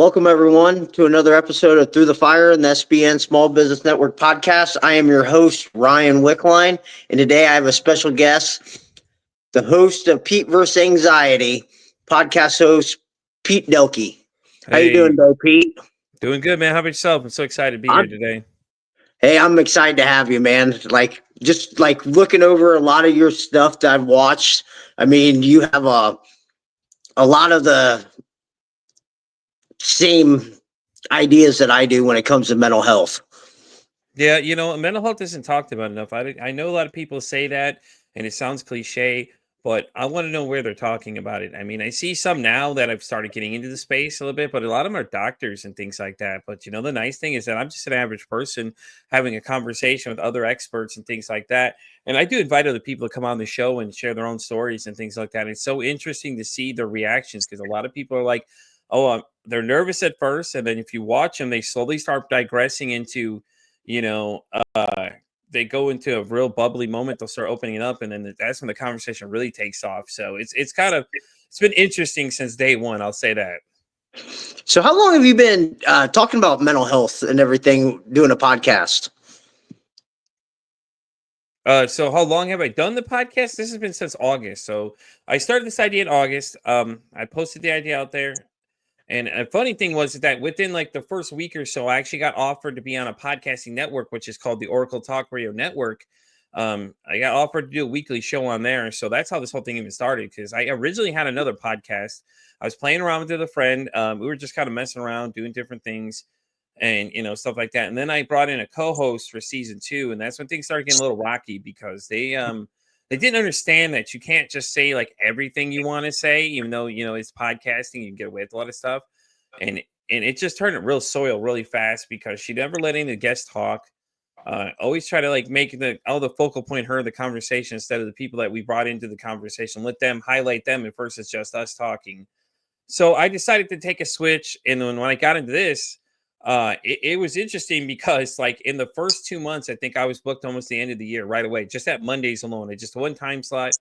Welcome, everyone, to another episode of Through the Fire and the SBN Small Business Network podcast. I am your host, Ryan Wickline, and today I have a special guest, the host of Pete vs. Anxiety, podcast host, Pete Delke. How you Hey, doing, though, Pete? doing good, man. How about yourself? I'm so excited to be here I'm, today. hey, I'm excited to have you, man. Just looking over a lot of your stuff that I've watched. I mean, you have a lot of the same ideas that I do when it comes to mental health. Yeah, mental health isn't talked about enough. I know a lot of people say that, and it sounds cliche, but I want to know where they're talking about it. I mean, I see some now that I've started getting into the space a little bit, but a lot of them are doctors and things like that. But the nice thing is that I'm just an average person having a conversation with other experts and things like that. And I do invite other people to come on the show and share their own stories and things like that. It's so interesting to see their reactions because a lot of people are like, oh, they're nervous at first. And then if you watch them, they slowly start digressing into you know, uh, they go into a real bubbly moment. They'll start opening it up, and then that's when the conversation really takes off. So it's been interesting since day one. I'll say that. So, how long have you been talking about mental health and everything, doing a podcast? So how long have I done the podcast? This has been since August. So I started this idea in August. I posted the idea out there. And a funny thing was that within like the first week or so, I actually got offered to be on a podcasting network, which is called the Oracle Talk Radio Network. I got offered to do a weekly show on there. So that's how this whole thing even started. Because I originally had another podcast. I was playing around with a friend. We were just kind of messing around, doing different things and stuff like that. And then I brought in a co-host for season 2, and that's when things started getting a little rocky because they didn't understand that you can't just say like everything you want to say, even though it's podcasting, you can get away with a lot of stuff. And it just turned it real soil really fast because she never let any of the guests talk. Always try to like make the focal point her in the conversation instead of the people that we brought into the conversation. Let them highlight them, and first it's just us talking. So I decided to take a switch, and then when I got into this, it was interesting because like in the first 2 months, I think I was booked almost the end of the year right away, just at Mondays alone. It's just one time slot.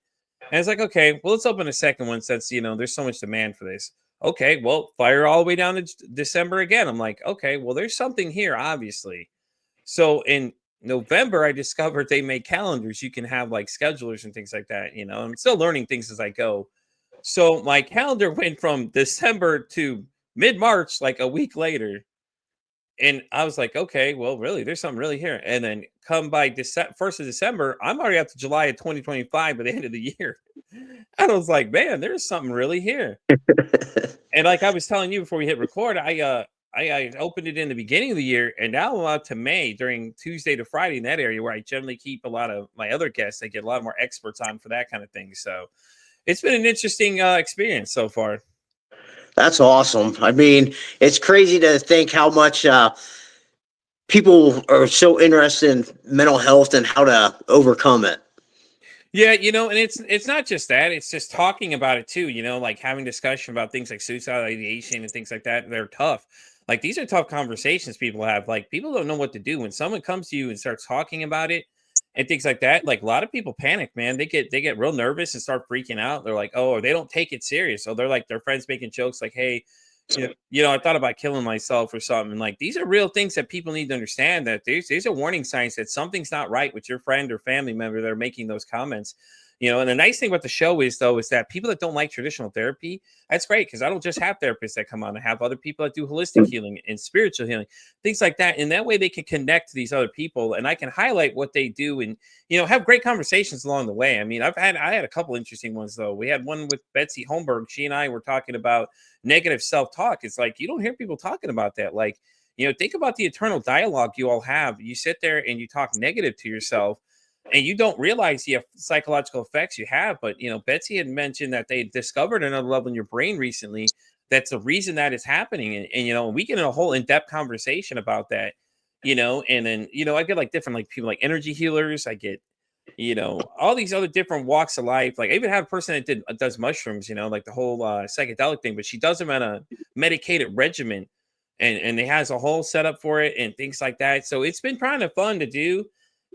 And it's like, okay, well, let's open a second one since there's so much demand for this. Okay, well, fire all the way down to December again. I'm like, okay, well, there's something here, obviously. So in November, I discovered they make calendars. You can have like schedulers and things like that. I'm still learning things as I go. So my calendar went from December to mid March, like a week later. And I was like, okay, well, really, there's something really here. And then come by 1st of December, I'm already up to July of 2025 by the end of the year. And I was like, man, there's something really here. And like I was telling you before we hit record, I opened it in the beginning of the year, and now I'm out to May during Tuesday to Friday in that area where I generally keep a lot of my other guests. I get a lot more experts on for that kind of thing. So it's been an interesting experience so far. That's awesome. I mean, it's crazy to think how much people are so interested in mental health and how to overcome it. Yeah, and it's not just that, it's just talking about it too, like having discussion about things like suicidal ideation and things like that. They're tough. Like these are tough conversations people have. Like people don't know what to do when someone comes to you and starts talking about it and things like that. Like a lot of people panic, man. They get real nervous and start freaking out. They're like, oh, or they don't take it serious. So they're like their friends making jokes like, hey, I thought about killing myself or something. Like these are real things that people need to understand that there's a warning signs that something's not right with your friend or family member that are making those comments. And the nice thing about the show is though, is that people that don't like traditional therapy, that's great. Cause I don't just have therapists that come on. I have other people that do holistic healing and spiritual healing, things like that. And that way they can connect to these other people and I can highlight what they do and, have great conversations along the way. I mean, I had a couple interesting ones though. We had one with Betsy Holmberg. She and I were talking about negative self-talk. It's like you don't hear people talking about that. Like, think about the eternal dialogue you all have. You sit there and you talk negative to yourself and you don't realize the psychological effects you have. But Betsy had mentioned that they discovered another level in your brain recently. That's the reason that is happening. And we get in a whole in-depth conversation about that, and then, I get like different like people like energy healers. I get all these other different walks of life. Like I even have a person that does mushrooms, like the whole psychedelic thing, but she does them at a medicated regimen and it has a whole setup for it and things like that. So it's been kind of fun to do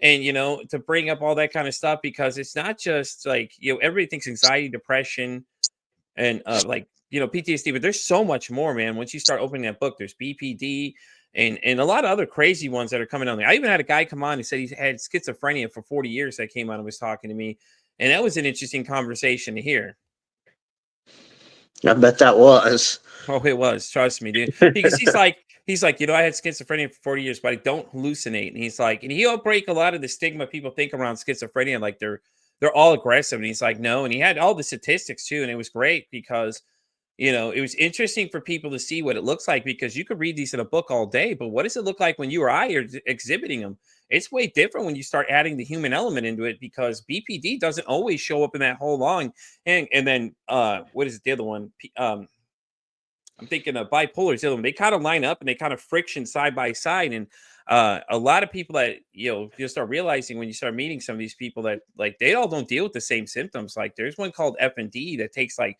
and to bring up all that kind of stuff because it's not just like everybody thinks anxiety, depression, and like PTSD, but there's so much more, man. Once you start opening that book, there's BPD and a lot of other crazy ones that are coming on there. I even had a guy come on and said he had schizophrenia for 40 years that came on and was talking to me. And that was an interesting conversation to hear. I bet that was. Oh, it was. Trust me, dude. Because he's like, I had schizophrenia for 40 years, but I don't hallucinate. And he's like, and he'll break a lot of the stigma people think around schizophrenia, like they're all aggressive. And he's like, no. And he had all the statistics too, and it was great because it was interesting for people to see what it looks like, because you could read these in a book all day, but what does it look like when you or I are exhibiting them? It's way different when you start adding the human element into it, because BPD doesn't always show up in that whole long. And then what is the other one? I'm thinking of bipolar is the other one. They kind of line up and they kind of friction side by side. And a lot of people that, you'll start realizing when you start meeting some of these people that like they all don't deal with the same symptoms. Like there's one called F&D that takes like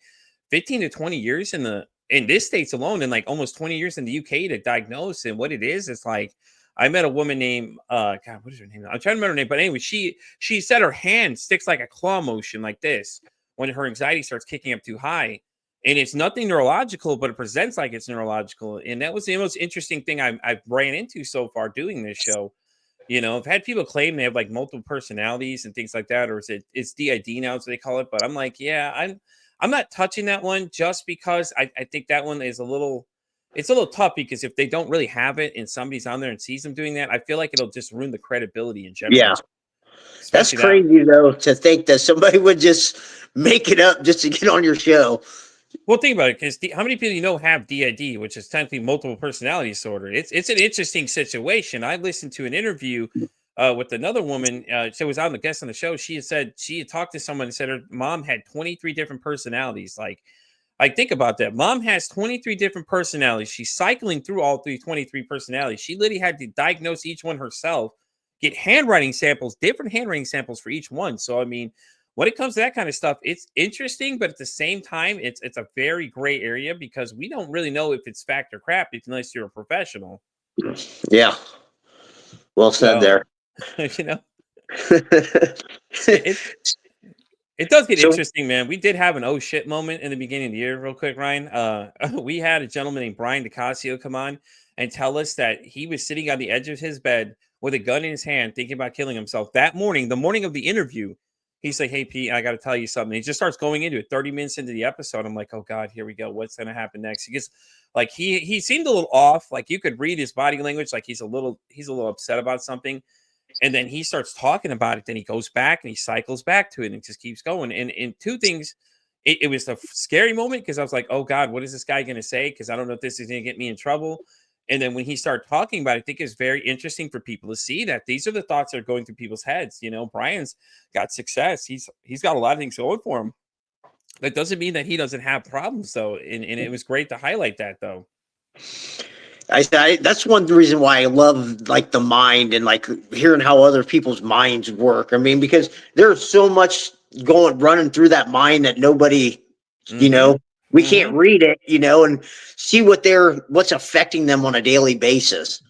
15 to 20 years in this states alone, and like almost 20 years in the UK to diagnose. And what it is like, I met a woman named God, what is her name? I'm trying to remember her name, but anyway, she said her hand sticks like a claw motion like this when her anxiety starts kicking up too high. And it's nothing neurological, but it presents like it's neurological. And that was the most interesting thing I've ran into so far doing this show. I've had people claim they have like multiple personalities and things like that, or it's DID now, as they call it. But I'm like, yeah, I'm not touching that one, just because I think that one is it's a little tough, because if they don't really have it and somebody's on there and sees them doing that, I feel like it'll just ruin the credibility in general. Yeah. That's Especially that. crazy though, to think that somebody would just make it up just to get on your show. Well, think about it, because how many people have DID, which is technically multiple personality disorder? It's an interesting situation. I listened to an interview with another woman. She was on the guest on the show. She had said she had talked to someone and said her mom had 23 different personalities. Like think about that. Mom has 23 different personalities. She's cycling through all 23 personalities. She literally had to diagnose each one herself, get different handwriting samples for each one. So I mean, when it comes to that kind of stuff, it's interesting, but at the same time, it's a very gray area, because we don't really know if it's fact or crap unless you're a professional. Yeah. Well said So, there. It does get So- interesting, man. We did have an oh shit moment in the beginning of the year, real quick, Ryan. We had a gentleman named Brian DeCasio come on and tell us that he was sitting on the edge of his bed with a gun in his hand, thinking about killing himself that morning, the morning of the interview. He's like, "Hey, Pete, I got to tell you something." He just starts going into it 30 minutes into the episode. I'm like, "Oh God, here we go. What's going to happen next?" He gets like, he seemed a little off. Like you could read his body language. Like he's a little upset about something. And then he starts talking about it. Then he goes back and he cycles back to it, and it just keeps going. And two things, it was a scary moment, because I was like, oh God, what is this guy going to say? Because I don't know if this is going to get me in trouble. And then when he started talking about it, I think it's very interesting for people to see that these are the thoughts that are going through people's heads. Brian's got success. He's got a lot of things going for him. That doesn't mean that he doesn't have problems, though. And it was great to highlight that, though. That's one reason why I love like the mind and like hearing how other people's minds work. I mean, because there's so much running through that mind that nobody, we can't read it, and see what's affecting them on a daily basis.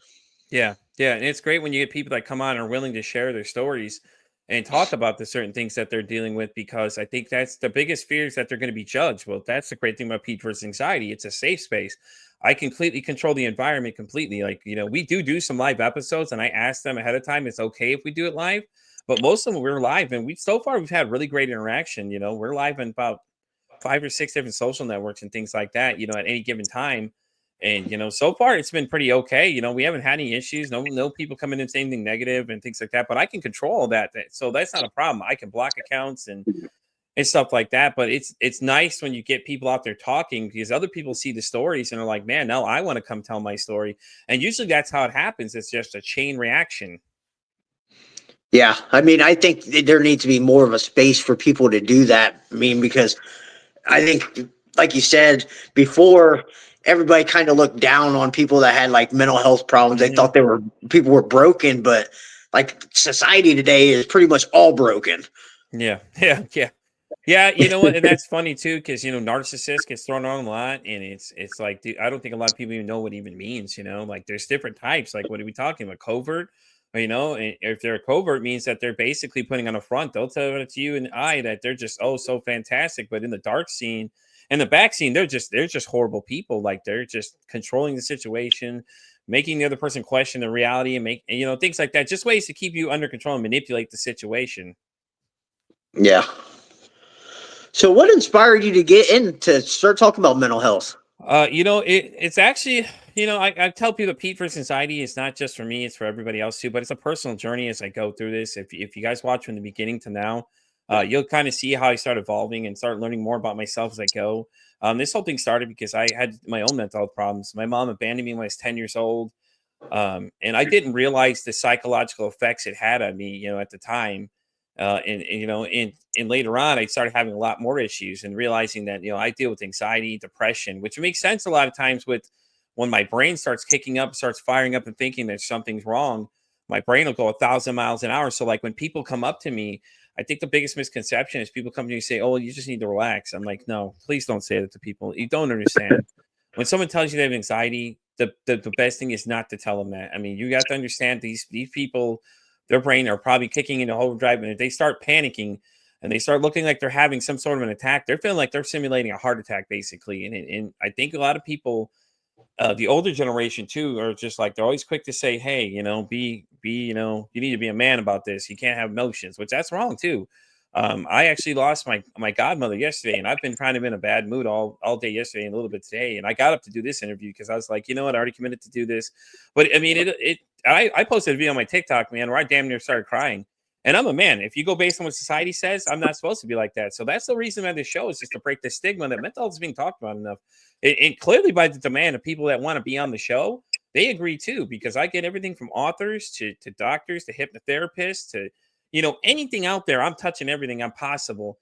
Yeah. Yeah. And it's great when you get people that come on and are willing to share their stories and talk about the certain things that they're dealing with, because I think that's the biggest fear, is that they're going to be judged. Well, that's the great thing about Pete versus Anxiety. It's a safe space. I completely control the environment completely. Like, we do some live episodes, and I ask them ahead of time, it's okay if we do it live, but most of them we're live, and so far we've had really great interaction. We're live in about 5 or 6 different social networks and things like that, at any given time. And so far it's been pretty okay. We haven't had any issues. No people coming in saying anything negative and things like that. But I can control that. So that's not a problem. I can block accounts and stuff like that. But it's nice when you get people out there talking, because other people see the stories and are like, man, no, I want to come tell my story. And usually that's how it happens. It's just a chain reaction. Yeah, I mean, I think there needs to be more of a space for people to do that. I mean, because I think, like you said before, everybody kind of looked down on people that had like mental health problems. They thought people were broken, but like society today is pretty much all broken. Yeah. Yeah, you know what? And that's funny too, because narcissist gets thrown on a lot, and it's like, dude, I don't think a lot of people even know what it even means. Like there's different types. Like, what are we talking about? Covert, And if they're a covert, means that they're basically putting on a front. They'll tell it to you and I that they're just so fantastic, but in the dark scene and the back scene, they're just horrible people. Like they're just controlling the situation, making the other person question the reality, and things like that. Just ways to keep you under control and manipulate the situation. Yeah. So what inspired you to get in to start talking about mental health? It's actually, I tell people that Pete versus anxiety is not just for me, it's for everybody else too, but it's a personal journey as I go through this. If you guys watch from the beginning to now, you'll kind of see how I start evolving and start learning more about myself as I go. This whole thing started because I had my own mental health problems. My mom abandoned me when I was 10 years old. And I didn't realize the psychological effects it had on me, at the time. And later on, I started having a lot more issues and realizing that, I deal with anxiety, depression, which makes sense a lot of times with when my brain starts kicking up, starts firing up and thinking that something's wrong, my brain will go 1,000 miles an hour. So like when people come up to me, I think the biggest misconception is people come to me and say, "Oh, you just need to relax." I'm like, no, please don't say that to people. You don't understand. When someone tells you they have anxiety, the best thing is not to tell them that. I mean, you got to understand these people, their brain are probably kicking into overdrive, and if they start panicking and they start looking like they're having some sort of an attack, they're feeling like they're simulating a heart attack, basically. And I think a lot of people, the older generation too, are just like they're always quick to say, "Hey, you need to be a man about this. You can't have emotions," which that's wrong too. I actually lost my godmother yesterday, and I've been kind of in a bad mood all day yesterday and a little bit today. And I got up to do this interview because I was like, you know what, I already committed to do this. But I mean, I posted a video on my TikTok, man, where I damn near started crying. And I'm a man. If you go based on what society says, I'm not supposed to be like that. So that's the reason why this show is just to break the stigma that mental health is being talked about enough. And clearly by the demand of people that want to be on the show, they agree too, because I get everything from authors to doctors to hypnotherapists to anything out there. I'm touching everything I'm possible,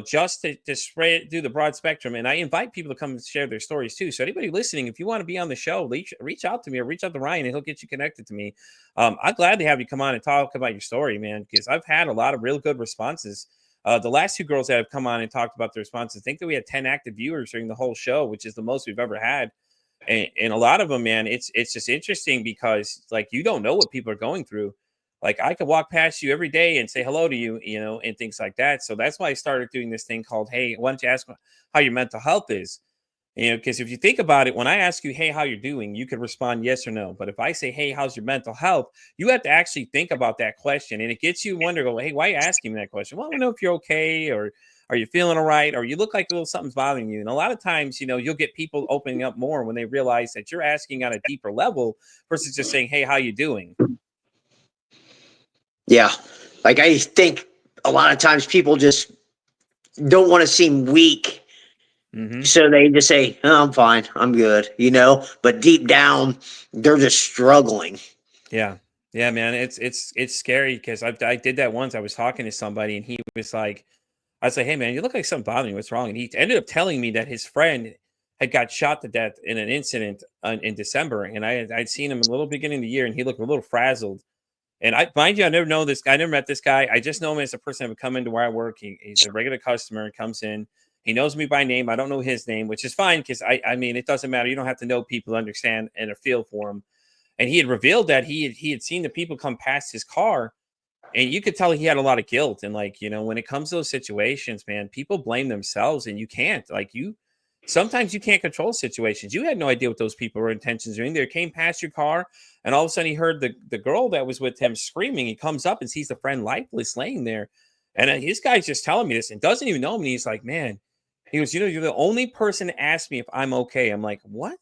just to spread through the broad spectrum. And I invite people to come and share their stories too. So anybody listening, if you want to be on the show, reach out to me or reach out to Ryan and he'll get you connected to me. I'd gladly have you come on and talk about your story, man, because I've had a lot of real good responses. The last two girls that have come on and talked about their responses, I think that we had 10 active viewers during the whole show, which is the most we've ever had. And a lot of them, man, it's just interesting because like you don't know what people are going through. Like I could walk past you every day and say hello to you, and things like that. So that's why I started doing this thing called, "Hey, why don't you ask how your mental health is?" Because if you think about it, when I ask you, "Hey, how you're doing," you could respond yes or no. But if I say, "Hey, how's your mental health?" you have to actually think about that question, and it gets you wonder, go, "Hey, why are you asking me that question?" Well, I don't know if you're okay, or are you feeling all right, or you look like a little something's bothering you. And a lot of times, you'll get people opening up more when they realize that you're asking on a deeper level versus just saying, "Hey, how you doing?" Yeah. Like I think a lot of times people just don't want to seem weak. Hmm. So they just say, "Oh, I'm fine. I'm good," but deep down they're just struggling. Yeah. Yeah, man. It's scary because I did that once. I was talking to somebody and he was like, I was like, "Hey man, you look like something bothering you. What's wrong?" And he ended up telling me that his friend had got shot to death in an incident in December. And I'd seen him a little beginning of the year and he looked a little frazzled. And I mind you, I never know this guy, I never met this guy. I just know him as a person that would come into where I work. He's a regular customer and comes in. He knows me by name. I don't know his name, which is fine because I mean, it doesn't matter. You don't have to know people to understand and a feel for him. And he had revealed that he had seen the people come past his car, and you could tell he had a lot of guilt. And like, when it comes to those situations, man, people blame themselves, and you can't. Like sometimes you can't control situations. You had no idea what those people were intentions doing. They came past your car, and all of a sudden he heard the girl that was with him screaming. He comes up and sees the friend lifeless laying there, and his guy's just telling me this and doesn't even know me. He's like, "Man," he goes, "You're the only person to ask me if I'm okay." I'm like, "What?"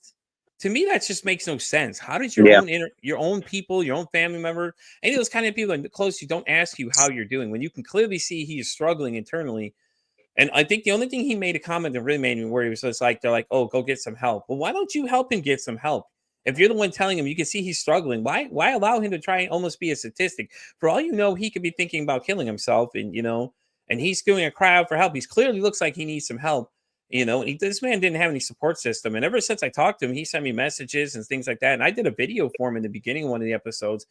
To me, that just makes no sense. How did Yeah. your own people, your own family member, any of those kind of people that close you don't ask you how you're doing when you can clearly see he is struggling internally? And I think the only thing he made a comment that really made me worry was just like they're like, "Oh, go get some help." Well, why don't you help him get some help? If you're the one telling him, you can see he's struggling. Why allow him to try and almost be a statistic? For all you know, he could be thinking about killing himself, and he's doing a cry out for help. He's clearly looks like he needs some help. This man didn't have any support system, and ever since I talked to him, he sent me messages and things like that. And I did a video for him in the beginning of one of the episodes,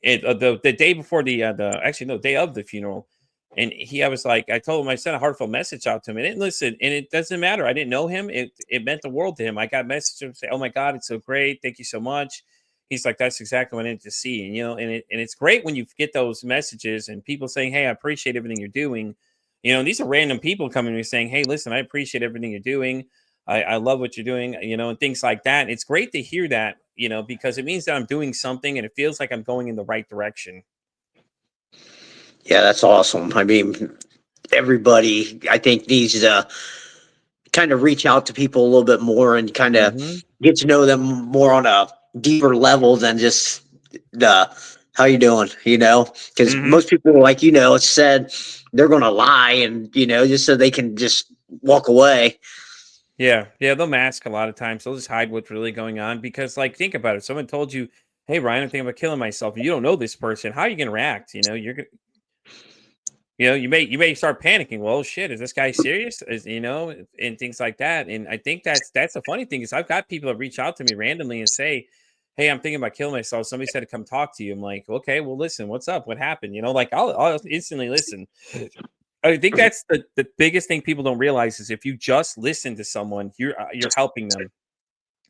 the day before the actually no day of the funeral. And I was like, I told him, I sent a heartfelt message out to him, and it listen, and it doesn't matter. I didn't know him. It meant the world to him. I got messages say, "Oh my God, it's so great. Thank you so much." He's like, that's exactly what I need to see. And, and it's great when you get those messages and people saying, hey, I appreciate everything you're doing. These are random people coming to me saying, hey, listen, I appreciate everything you're doing. I love what you're doing, and things like that. It's great to hear that, because it means that I'm doing something and it feels like I'm going in the right direction. Yeah, that's awesome. I mean, everybody, I think, needs to kind of reach out to people a little bit more and kind of Hmm. get to know them more on a deeper level than just the how you doing, because Hmm. most people, like, said they're going to lie and, just so they can just walk away. Yeah. Yeah. They'll mask a lot of times. They'll just hide what's really going on because, like, think about it. Someone told you, hey, Ryan, I'm thinking about killing myself. And you don't know this person. How are you going to react? You're going to, you may start panicking. Well, shit, is this guy serious? And things like that. And I think that's the funny thing is I've got people that reach out to me randomly and say, hey, I'm thinking about killing myself. Somebody said to come talk to you. I'm like, okay, well, listen, what's up? What happened? Like I'll instantly listen. I think that's the biggest thing people don't realize is if you just listen to someone, you're helping them.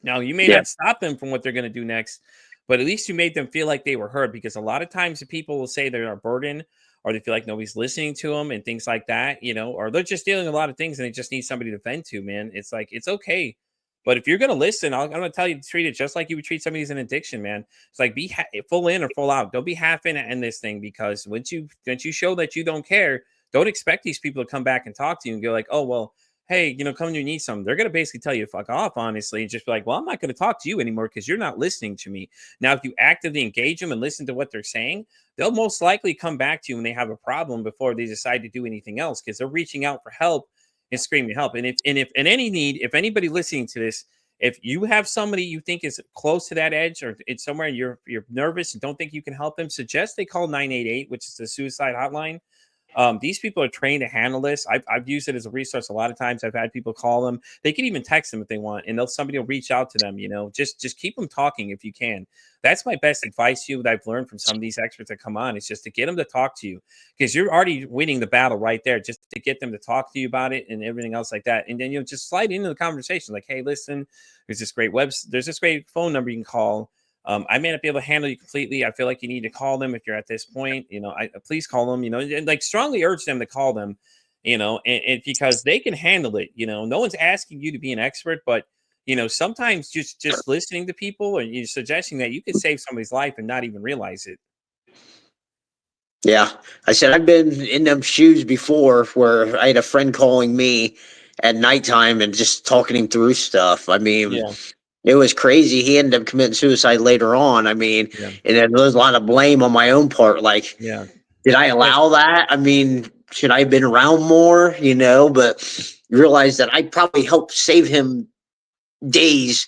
Now, you may Yeah. not stop them from what they're going to do next, but at least you made them feel like they were heard because a lot of times the people will say they're a burden or they feel like nobody's listening to them and things like that, or they're just dealing with a lot of things and they just need somebody to vent to, man. It's like, it's okay. But if you're going to listen, I'm going to tell you to treat it just like you would treat somebody who's in addiction, man. It's like be full in or full out. Don't be half in this thing because once you show that you don't care, don't expect these people to come back and talk to you and go like, oh, well, hey, come to you need something. They're going to basically tell you to fuck off, honestly, and just be like, well, I'm not going to talk to you anymore because you're not listening to me. Now, if you actively engage them and listen to what they're saying, they'll most likely come back to you when they have a problem before they decide to do anything else because they're reaching out for help and screaming help. And if in any need, if anybody listening to this, if you have somebody you think is close to that edge or it's somewhere and you're nervous and don't think you can help them, suggest they call 988, which is the suicide hotline. These people are trained to handle this. I've used it as a resource a lot of times. I've had people call them. They can even text them if they want, and somebody will reach out to them. Just keep them talking if you can. That's my best advice to you that I've learned from some of these experts that come on. Is just to get them to talk to you because you're already winning the battle right there. Just to get them to talk to you about it and everything else like that, and then just slide into the conversation like, hey, listen, there's this great phone number you can call. I may not be able to handle you completely. I feel like you need to call them if you're at this point. Please call them. And like strongly urge them to call them. And because they can handle it. No one's asking you to be an expert, but sometimes just listening to people and you suggesting that you could save somebody's life and not even realize it. Yeah. I said I've been in them shoes before where I had a friend calling me at nighttime and just talking him through stuff. I mean, Yeah, it was crazy. He ended up committing suicide later on. I mean, yeah, and then there was a lot of blame on my own part. Like, yeah. did I allow that? I mean, should I have been around more? But realized that I probably helped save him days,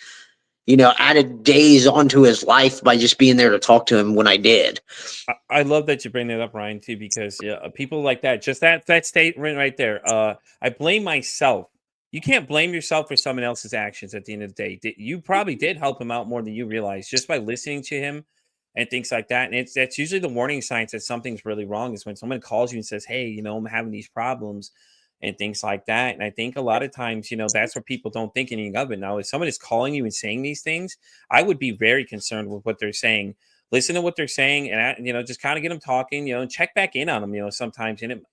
added days onto his life by just being there to talk to him when I did. I love that you bring that up, Ryan, too, because yeah, people like that, just that statement right there. I blame myself. You can't blame yourself for someone else's actions at the end of the day. You probably did help him out more than you realize just by listening to him and things like that. And that's usually the warning signs that something's really wrong is when someone calls you and says, hey, I'm having these problems and things like that. And I think a lot of times, that's where people don't think anything of it. Now, if someone is calling you and saying these things, I would be very concerned with what they're saying. Listen to what they're saying and just kind of get them talking, and check back in on them, sometimes. And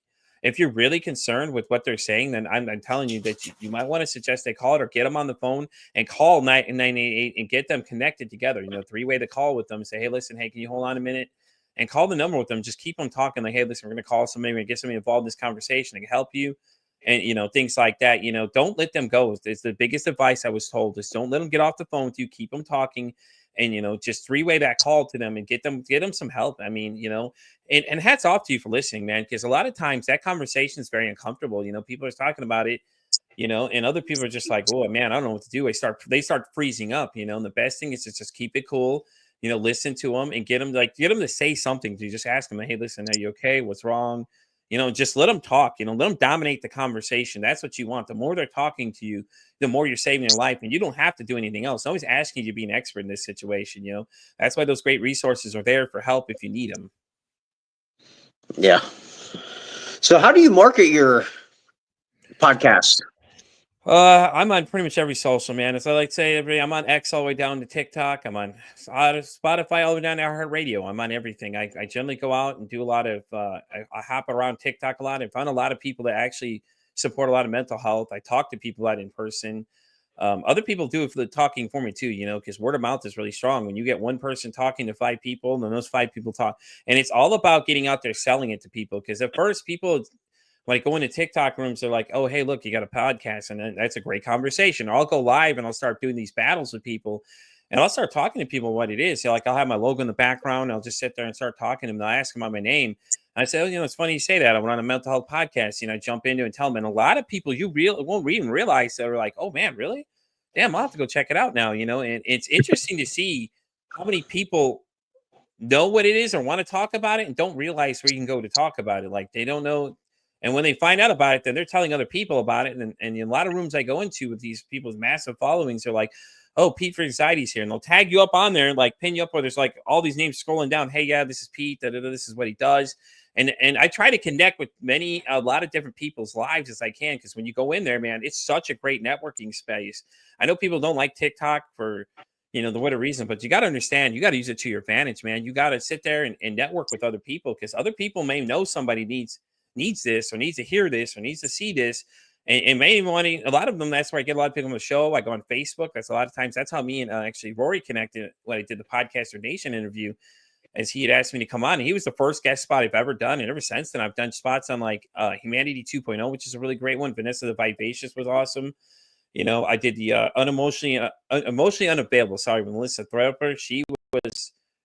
if you're really concerned with what they're saying, then I'm telling you that you might want to suggest they call it or get them on the phone and call 988 and get them connected together, three-way the call with them. Say, hey, listen, hey, can you hold on a minute and call the number with them? Just keep them talking like, hey, listen, we're going to call somebody, we're going to get somebody involved in this conversation. I can help you. And, things like that, don't let them go. It's the biggest advice I was told is don't let them get off the phone with you. Keep them talking and just three-way that call to them and get them some help. I mean, and hats off to you for listening, man, because a lot of times that conversation is very uncomfortable. People are talking about it, and other people are just like, oh man, I don't know what to do. They start freezing up, and the best thing is to just keep it cool, listen to them and get them to say something. To just ask them, hey, listen, are you okay? What's wrong? Just let them talk, let them dominate the conversation. That's what you want. The more they're talking to you, the more you're saving their life. And you don't have to do anything else. Nobody's asking you to be an expert in this situation. That's why those great resources are there for help if you need them. Yeah. So how do you market your podcast? I'm on pretty much every social, man. As I like to say, I'm on X all the way down to TikTok. I'm on Spotify all the way down to iHeartRadio. I'm on everything. I generally go out and do a lot of, I hop around TikTok a lot and find a lot of people that actually support a lot of mental health. I talk to people out in person. Other people do it for the talking for me too, because word of mouth is really strong. When you get one person talking to five people, and then those five people talk, and it's all about getting out there selling it to people. Because at first, people like go into TikTok rooms, they're like, "Oh, hey, look, you got a podcast," and then that's a great conversation. Or I'll go live and I'll start doing these battles with people, and I'll start talking to people what it is. So, like, I'll have my logo in the background. I'll just sit there and start talking to them. They'll ask them about my name. And I say, "Oh, it's funny you say that. I went on a mental health podcast. I jump into and tell them." And a lot of people won't even realize that are like, "Oh man, really? Damn, I'll have to go check it out now." And it's interesting to see how many people know what it is or want to talk about it and don't realize where you can go to talk about it. Like they don't know. And when they find out about it, then they're telling other people about it. And in a lot of rooms I go into with these people's massive followings, they're like, "Oh, Pete for Anxiety's here." And they'll tag you up on there and like pin you up where there's like all these names scrolling down. "Hey, yeah, this is Pete. This is what he does." And I try to connect with a lot of different people's lives as I can. Cause when you go in there, man, it's such a great networking space. I know people don't like TikTok for the what a reason, but you got to understand, you got to use it to your advantage, man. You got to sit there and network with other people because other people may know somebody needs this or needs to hear this or needs to see this. And may even want to, a lot of them, that's where I get a lot of people on the show. I go on Facebook. That's a lot of times, that's how me and actually Rory connected when I did the Podcaster Nation interview, as he had asked me to come on. And he was the first guest spot I've ever done. And ever since then, I've done spots on like Humanity 2.0, which is a really great one. Vanessa the Vivacious was awesome. I did the emotionally unavailable. Sorry, Melissa Throper.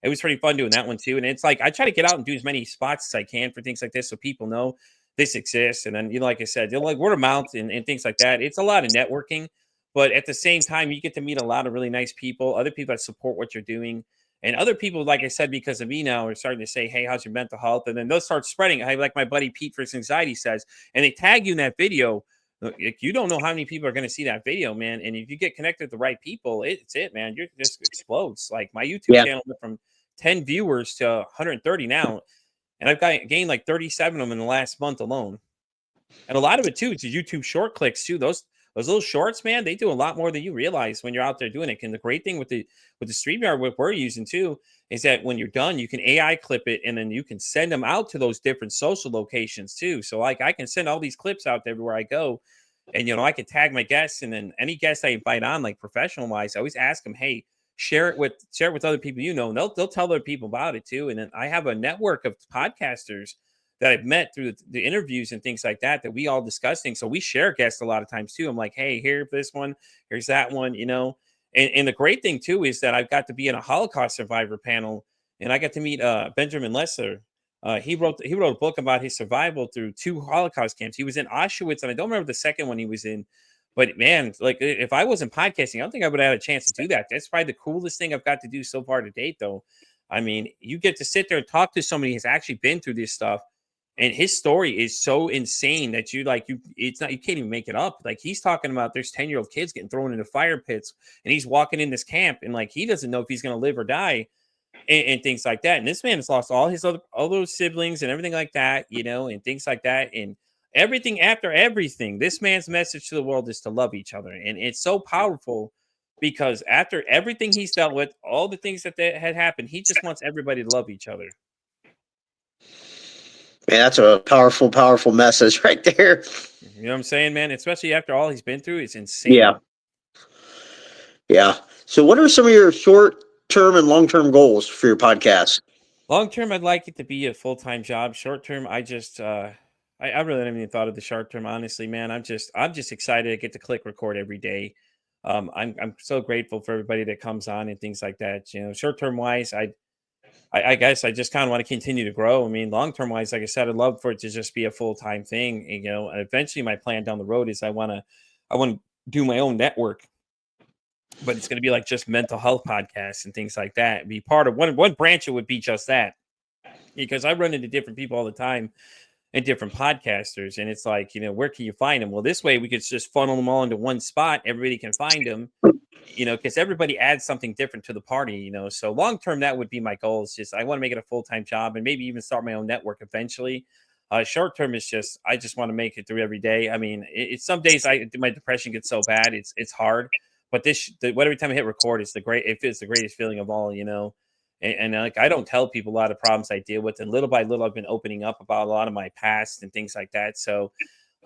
It was pretty fun doing that one too. And it's like I try to get out and do as many spots as I can for things like this, so people know this exists. And then, like I said, like word of mouth and things like that. It's a lot of networking, but at the same time, you get to meet a lot of really nice people, other people that support what you're doing. And other people, like I said, because of me now, are starting to say, "Hey, how's your mental health?" And then they'll start spreading it. Like my buddy Pete for Anxiety says, and they tag you in that video. You don't know how many people are going to see that video, man. And if you get connected with the right people, it's it, man. You just explodes. Like my YouTube Yeah. channel went from 10 viewers to 130 now, and I've gained like 37 of them in the last month alone. And a lot of it too, it's YouTube short clicks too. Those little shorts, man, they do a lot more than you realize when you're out there doing it. And the great thing with the StreamYard, what we're using too, is that when you're done, you can AI clip it and then you can send them out to those different social locations too. So like I can send all these clips out to everywhere I go. And I can tag my guests, and then any guests I invite on, like professional wise, I always ask them, "Hey, share it with other people, and they'll tell other people about it too." And then I have a network of podcasters that I've met through the interviews and things like that we all discuss things. So we share guests a lot of times too. I'm like, "Hey, here's this one, here's that one," And the great thing too is that I've got to be in a Holocaust survivor panel, and I got to meet Benjamin Lesser. He wrote a book about his survival through 2 Holocaust camps. He was in Auschwitz, and I don't remember the second one he was in. But man, like if I wasn't podcasting, I don't think I would have had a chance to do that. That's probably the coolest thing I've got to do so far to date, though. I mean, you get to sit there and talk to somebody who's actually been through this stuff, and his story is so insane that you can't even make it up. Like he's talking about there's 10-year-old kids getting thrown into fire pits, and he's walking in this camp, and like he doesn't know if he's going to live or die and things like that. And this man has lost all those siblings and everything like that, and things like that. And everything after everything, this man's message to the world is to love each other. And it's so powerful because after everything he's dealt with, all the things that had happened, he just wants everybody to love each other. Man, that's a powerful, powerful message right there. You know what I'm saying, man? Especially after all he's been through, it's insane. Yeah. Yeah. So what are some of your short-term and long-term goals for your podcast? Long term, I'd like it to be a full time job. Short term, I just I really haven't even thought of the short term. Honestly, man, I'm just excited to get to click record every day. I'm so grateful for everybody that comes on and things like that. Short term wise, I guess I just kind of want to continue to grow. I mean, long term wise, like I said, I'd love for it to just be a full time thing. And eventually, my plan down the road is I want to do my own network, but it's going to be like just mental health podcasts and things like that. Be part of one branch. It would be just that, because I run into different people all the time and different podcasters, and it's like, where can you find them? Well, this way we could just funnel them all into one spot. Everybody can find them, because everybody adds something different to the party. So long term, that would be my goal. It's just I want to make it a full time job and maybe even start my own network eventually. Short term is just I just want to make it through every day. I mean, it's some days my depression gets so bad it's hard, but every time I hit record, it's the greatest feeling of all, you know. And like I don't tell people a lot of problems I deal with, and little by little I've been opening up about a lot of my past and things like that. So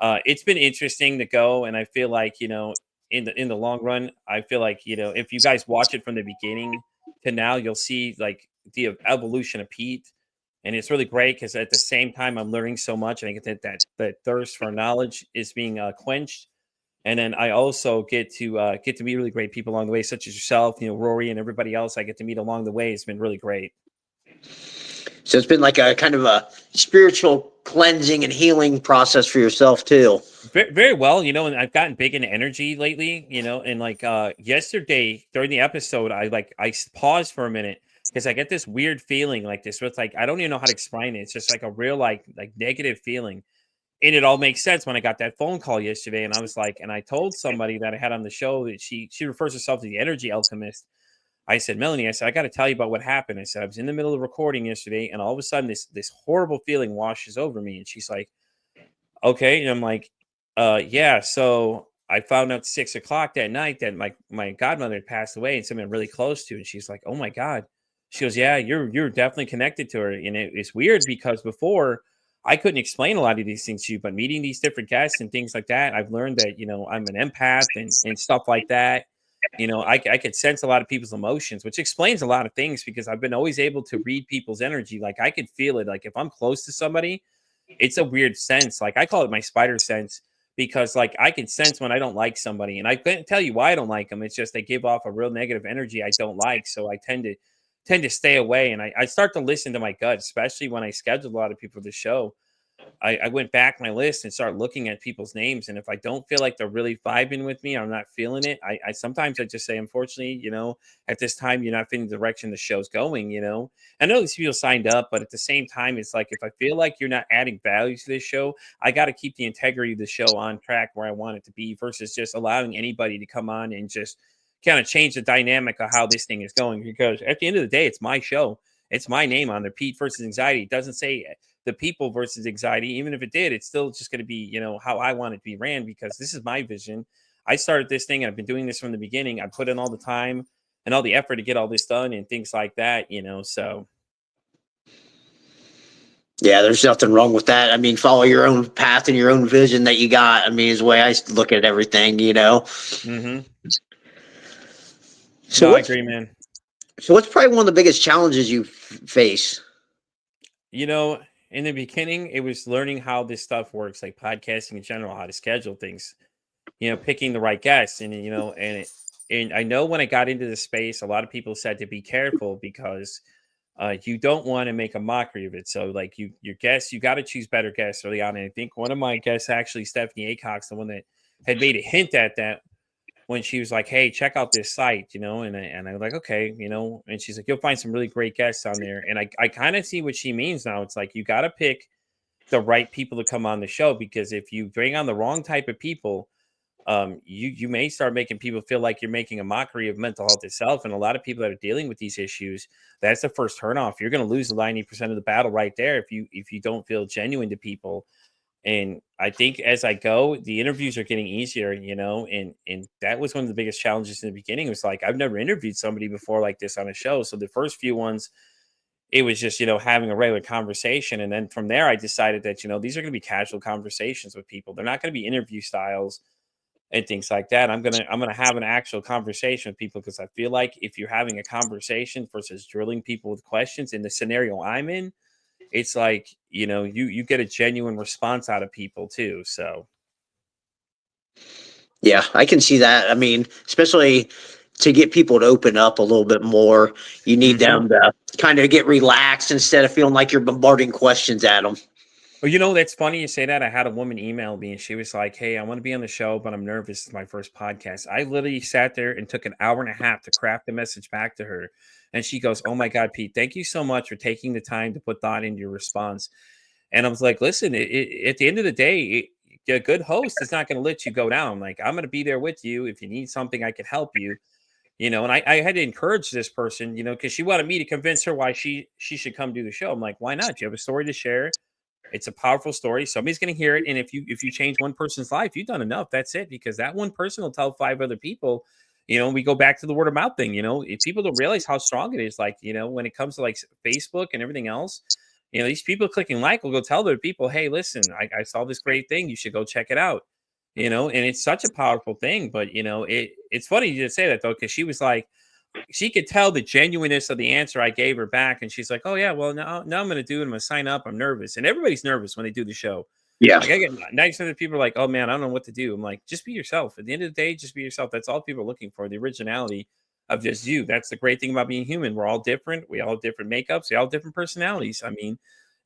it's been interesting to go, and I feel like in the long run, I feel like if you guys watch it from the beginning to now, you'll see like the evolution of Pete, and it's really great because at the same time I'm learning so much, and I get that thirst for knowledge is being quenched, and then I also get to meet really great people along the way, such as yourself, Rory, and everybody else I get to meet along the way. It's been really great. So it's been like a kind of a spiritual cleansing and healing process for yourself too. Very, very well, and I've gotten big into energy lately, and like yesterday during the episode, paused for a minute because I get this weird feeling like this with like I don't even know how to explain it. It's just like a real like negative feeling. And it all makes sense when I got that phone call yesterday, and I was like, and I told somebody that I had on the show that she refers herself to the energy alchemist. I said, Melanie, I said, I got to tell you about what happened. I said, I was in the middle of recording yesterday, and all of a sudden this horrible feeling washes over me. And she's like, okay. And I'm like, yeah. So I found out 6 o'clock that night that my godmother had passed away and someone really close to. And she's like, oh my God. She goes, yeah, you're definitely connected to her. And it's weird because before I couldn't explain a lot of these things to you, but meeting these different guests and things like that, I've learned that, I'm an empath and stuff like that. I could sense a lot of people's emotions, which explains a lot of things because I've been always able to read people's energy. Like I could feel it. Like if I'm close to somebody, it's a weird sense. Like I call it my spider sense because like I can sense when I don't like somebody, and I couldn't tell you why I don't like them. It's just they give off a real negative energy I don't like, so I tend to stay away. And I start to listen to my gut, especially when I schedule a lot of people for the show. I went back my list and started looking at people's names. And if I don't feel like they're really vibing with me, I'm not feeling it. I sometimes I just say, unfortunately, at this time, you're not feeling the direction the show's going. I know these people signed up, but at the same time, it's like if I feel like you're not adding value to this show, I got to keep the integrity of the show on track where I want it to be versus just allowing anybody to come on and just kind of change the dynamic of how this thing is going. Because at the end of the day, it's my show. It's my name on there, Pete versus Anxiety. It doesn't say the people versus anxiety. Even if it did, it's still just going to be, how I want it to be ran because this is my vision. I started this thing and I've been doing this from the beginning. I put in all the time and all the effort to get all this done and things like that. So Yeah, there's nothing wrong with that. I mean, follow your own path and your own vision that you got. I mean, is the way I look at everything. hmm So no, I what's agree, man. so what's probably one of the biggest challenges you face? You know, in the beginning, it was learning how this stuff works, like podcasting in general, how to schedule things, picking the right guests. And I know when I got into the space, a lot of people said to be careful because you don't want to make a mockery of it. So, like your guests, you got to choose better guests early on. And I think one of my guests, actually, Stephanie Acox, the one that had made a hint at that when she was like, "Hey, check out this site," and I was like, "Okay," and she's like, "You'll find some really great guests on there." And I kind of see what she means now. It's like you got to pick the right people to come on the show because if you bring on the wrong type of people, you may start making people feel like you're making a mockery of mental health itself. And a lot of people that are dealing with these issues, that's the first turnoff. You're going to lose the 90% of the battle right there if you don't feel genuine to people. And I think as I go, the interviews are getting easier, and that was one of the biggest challenges in the beginning. It was like I've never interviewed somebody before like this on a show. So the first few ones, it was just, having a regular conversation. And then from there, I decided that, these are going to be casual conversations with people. They're not going to be interview styles and things like that. I'm gonna have an actual conversation with people because I feel like if you're having a conversation versus drilling people with questions in the scenario I'm in, it's like, you get a genuine response out of people too. So Yeah, I can see that. I mean, especially to get people to open up a little bit more, you need mhm. them to kind of get relaxed instead of feeling like you're bombarding questions at them. Well, that's funny you say that. I had a woman email me and she was like, "Hey, I want to be on the show, but I'm nervous. It's my first podcast." I literally sat there and took an hour and a half to craft a message back to her. And she goes, "Oh my God, Pete, thank you so much for taking the time to put thought into your response." And I was like, "Listen, at the end of the day, a good host is not going to let you go down. Like, I'm going to be there with you. If you need something, I can help you." And I had to encourage this person, because she wanted me to convince her why she should come do the show. I'm like, why not? You have a story to share. It's a powerful story. Somebody's going to hear it, and if you change one person's life, you've done enough. That's it, because that one person will tell 5 other people. We go back to the word of mouth thing. If people don't realize how strong it is, like when it comes to like Facebook and everything else, these people clicking like will go tell their people, hey, listen, I saw this great thing. You should go check it out. And it's such a powerful thing. But it's funny you just say that though, because she was like, she could tell the genuineness of the answer I gave her back, and she's like, "Oh yeah, well now I'm going to do it. I'm going to sign up. I'm nervous." And everybody's nervous when they do the show. Yeah. Like I get 90% of people are like, "Oh man, I don't know what to do." I'm like, "Just be yourself." At the end of the day, just be yourself. That's all people are looking for, the originality of just you. That's the great thing about being human. We're all different. We all have different makeups. We all have different personalities. I mean,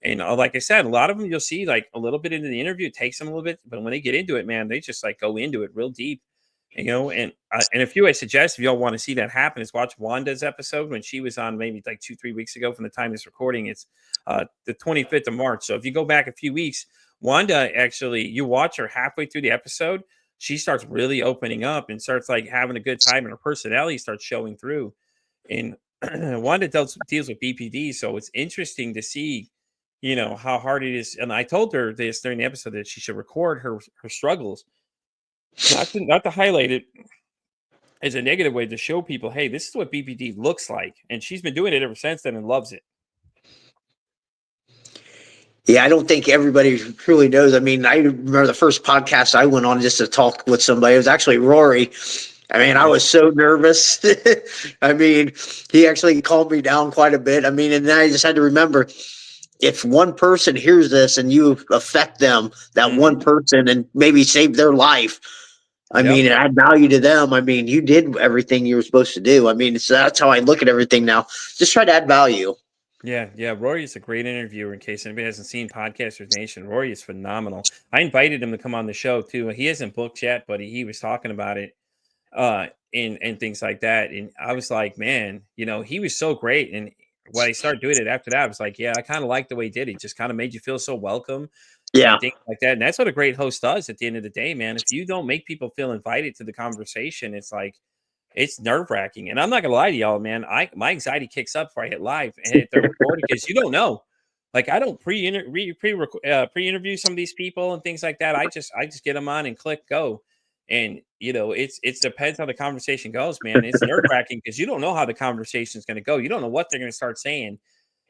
and like I said, a lot of them you'll see like a little bit into the interview. It takes them a little bit, but when they get into it, man, they just like go into it real deep. And a few I suggest if y'all want to see that happen is watch Wanda's episode when she was on maybe like 2-3 weeks ago from the time this recording. It's the 25th of March. So if you go back a few weeks, Wanda actually, you watch her halfway through the episode, she starts really opening up and starts like having a good time, and her personality starts showing through. And Wanda deals with BPD, so it's interesting to see, how hard it is. And I told her this during the episode that she should record her struggles, not to highlight it as a negative way, to show people, hey, this is what BPD looks like. And she's been doing it ever since then and loves it. Yeah, I don't think everybody truly knows. I mean, I remember the first podcast I went on just to talk with somebody. It was actually Rory. I mean, I was so nervous. I mean, he actually calmed me down quite a bit. I mean, and then I just had to remember, if one person hears this and you affect them, that one person, and maybe save their life, I mean, and add value to them. I mean, you did everything you were supposed to do. I mean, that's how I look at everything now. Just try to add value. Yeah. Rory is a great interviewer. In case anybody hasn't seen Podcasters Nation, Rory is phenomenal. I invited him to come on the show too. He hasn't booked yet, but he was talking about it and things like that. And I was like, man, he was so great. And when I started doing it after that, I was like, yeah, I kind of like the way he did it. Just kind of made you feel so welcome Yeah. and things like that. And that's what a great host does at the end of the day, man. If you don't make people feel invited to the conversation, it's nerve wracking. And I'm not gonna lie to y'all, man. My anxiety kicks up before I hit live and hit the recording, because you don't know. Like I don't pre-interview some of these people and things like that. I just get them on and click go. And it depends how the conversation goes, man. It's nerve wracking because you don't know how the conversation is going to go. You don't know what they're going to start saying,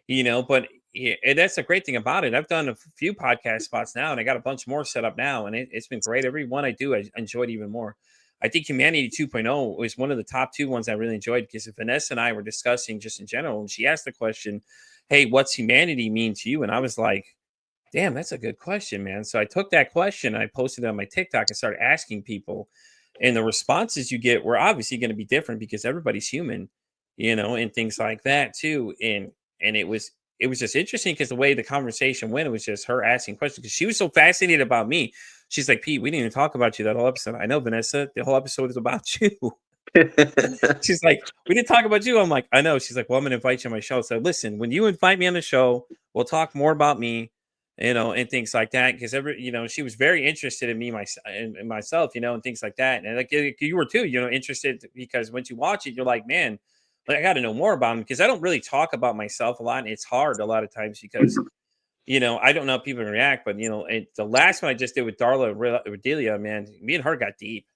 but yeah, and that's the great thing about it. I've done a few podcast spots now, and I got a bunch more set up now, and it's been great. Every one I do, I enjoyed even more. I think Humanity 2.0 was one of the top 2 ones I really enjoyed, because Vanessa and I were discussing just in general, and she asked the question, hey, what's humanity mean to you? And I was like, damn, that's a good question, man. So I took that question, I posted it on my TikTok and started asking people, and the responses you get were obviously going to be different because everybody's human, and things like that too. And it was just interesting because the way the conversation went, it was just her asking questions because she was so fascinated about me. She's like, Pete, we didn't even talk about you that whole episode. I know, Vanessa, the whole episode is about you. She's like, we didn't talk about you. I'm like, I know. She's like, well, I'm going to invite you on my show. So listen, when you invite me on the show, we'll talk more about me, and things like that. Because she was very interested in me, in myself, and things like that. And like you were too, interested, because once you watch it, you're like, man, like I got to know more about him, because I don't really talk about myself a lot. And it's hard a lot of times because, I don't know how people react, but the last one I just did with Darla Redelia, man, me and her got deep.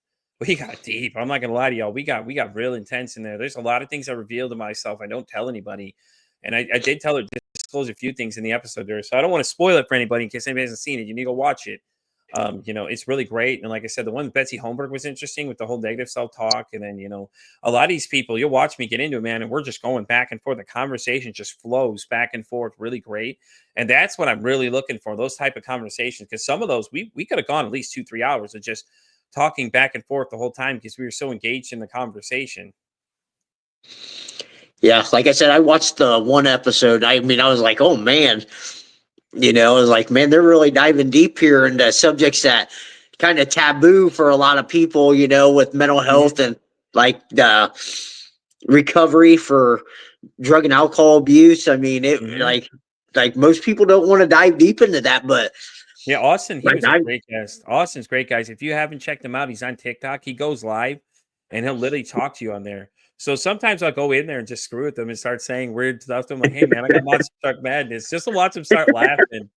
We got deep. I'm not gonna lie to y'all. We got real intense in there. There's a lot of things I revealed to myself. I don't tell anybody. And I did tell her to disclose a few things in the episode there. So I don't want to spoil it for anybody in case anybody hasn't seen it. You need to go watch it. It's really great. And like I said, the one with Betsy Holmberg was interesting with the whole negative self-talk. And then, a lot of these people, you'll watch me get into it, man, and we're just going back and forth. The conversation just flows back and forth really great. And that's what I'm really looking for, those type of conversations. Because some of those, we could have gone at least 2-3 hours of just talking back and forth the whole time because we were so engaged in the conversation. Yeah, like I said, I watched the one episode. I mean, I was like, oh man, I was like, man, they're really diving deep here into subjects that kind of taboo for a lot of people, with mental health and like the recovery for drug and alcohol abuse. I mean, it like most people don't want to dive deep into that, but yeah, Austin, he was a great guest. Austin's great, guys. If you haven't checked him out, he's on TikTok. He goes live and he'll literally talk to you on there. So sometimes I'll go in there and just screw with them and start saying weird stuff to them. Like, hey man, I got Monster Truck Madness, just to watch them start laughing.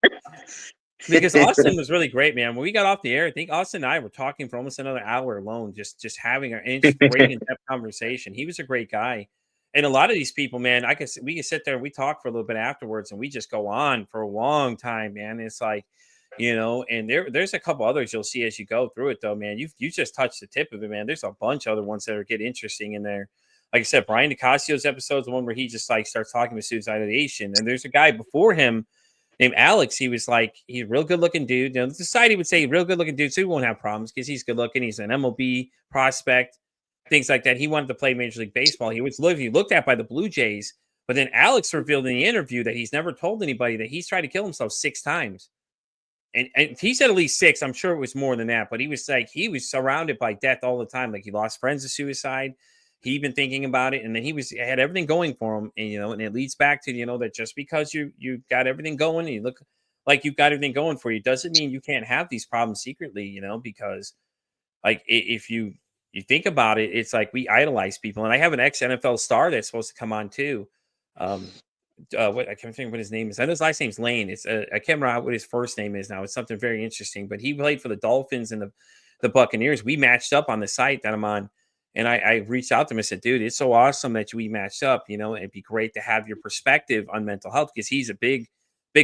Because Austin was really great, man. When we got off the air, I think Austin and I were talking for almost another hour alone, just having an great in-depth conversation. He was a great guy. And a lot of these people, man, we can sit there and we talk for a little bit afterwards and we just go on for a long time, man. It's like, and there's a couple others you'll see as you go through it though, man. You just touched the tip of it, man. There's a bunch of other ones that are get interesting in there. Like I said, Brian DeCassio's episode is the one where he just like starts talking about suicidalization. And there's a guy before him named Alex. He was like, he's a real good looking dude. The society would say real good looking dude, so he won't have problems because he's good looking. He's an MLB prospect, things like that. He wanted to play Major League Baseball. He was looked at by the Blue Jays. But then Alex revealed in the interview that he's never told anybody that he's tried to kill himself 6 times. And he said at least 6. I'm sure it was more than that. But he was like, he was surrounded by death all the time. Like he lost friends to suicide. He been thinking about it, and then he had everything going for him, and and it leads back to that just because you got everything going, and you look like you've got everything going for you, doesn't mean you can't have these problems secretly, because like if you think about it, it's like we idolize people, and I have an ex NFL star that's supposed to come on too. What I can't think what his name is. I know his last name's Lane. It's I can't remember what his first name is now. It's something very interesting, but he played for the Dolphins and the Buccaneers. We matched up on the site that I'm on. And I reached out to him and said, dude, it's so awesome that we matched up, it'd be great to have your perspective on mental health because he's a big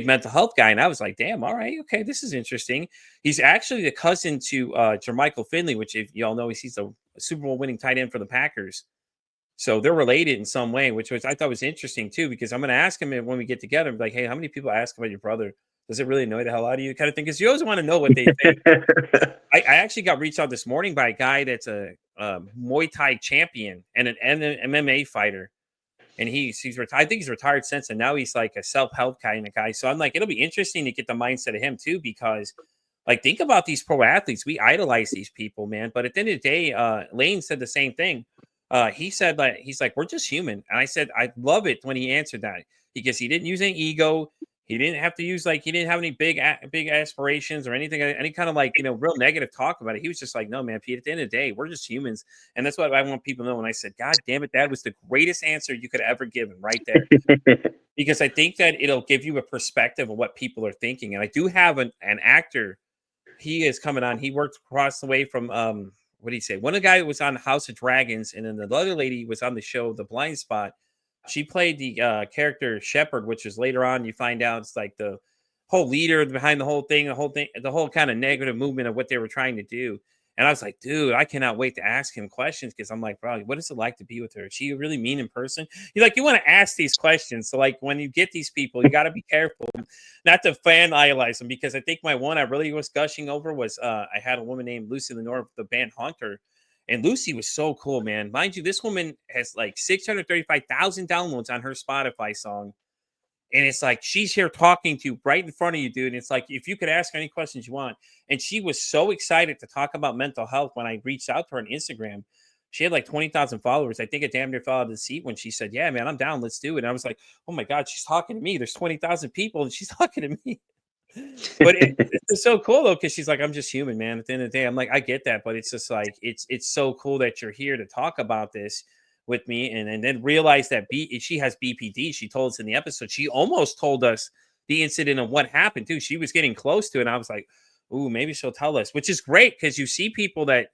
mental health guy. And I was like, damn, all right, okay, this is interesting. He's actually the cousin to Jermichael Finley, which if y'all know, he's a Super Bowl winning tight end for the Packers. So they're related in some way, which I thought was interesting too, because I'm going to ask him when we get together, like, hey, how many people ask about your brother? Does it really annoy the hell out of you kind of thing? Because you always want to know what they think. I actually got reached out this morning by a guy that's a Muay Thai champion and an MMA fighter. And he's retired. I think he's retired since, and now he's like a self-help kind of guy. So I'm like, it'll be interesting to get the mindset of him too, because like, think about these pro athletes. We idolize these people, man. But at the end of the day, Lane said the same thing. He said that he's like, we're just human. And I said, I love it when he answered that because he didn't use any ego. He didn't have to use he didn't have any big aspirations or anything, any kind of real negative talk about it. He was just like, no, man, Pete, at the end of the day, we're just humans. And that's what I want people to know. And I said, God damn it, that was the greatest answer you could ever give him right there. Because I think that it'll give you a perspective of what people are thinking. And I do have an actor. He is coming on. He worked across the way from, what do you say? One of the guy was on House of Dragons. And then the other lady was on the show, The Blind Spot. She played the character Shepard, which is later on you find out it's like the whole leader behind the whole thing, the whole kind of negative movement of what they were trying to do. And I was like, dude, I cannot wait to ask him questions because I'm like, bro, what is it like to be with her? Is she really mean in person? You want to ask these questions. So like when you get these people, you got to be careful not to fan idolize them, because I think my one I really was gushing over was I had a woman named Lucy Lenore of the band Haunter. And Lucy was so cool, man. Mind you, this woman has like 635,000 downloads on her Spotify song. And it's like, she's here talking to you right in front of you, dude. And it's like, if you could ask her any questions you want. And she was so excited to talk about mental health when I reached out to her on Instagram. She had like 20,000 followers. I think it damn near fell out of the seat when she said, yeah, man, I'm down. Let's do it. And I was like, oh my God, she's talking to me. There's 20,000 people and she's talking to me. But it's so cool though, because she's like, I'm just human, man. At the end of the day, I'm like, I get that, but it's just like it's so cool that you're here to talk about this with me, and then realize that she has BPD. She told us in the episode. She almost told us the incident of what happened too. She was getting close to it, and I was like, ooh, maybe she'll tell us, which is great because you see people that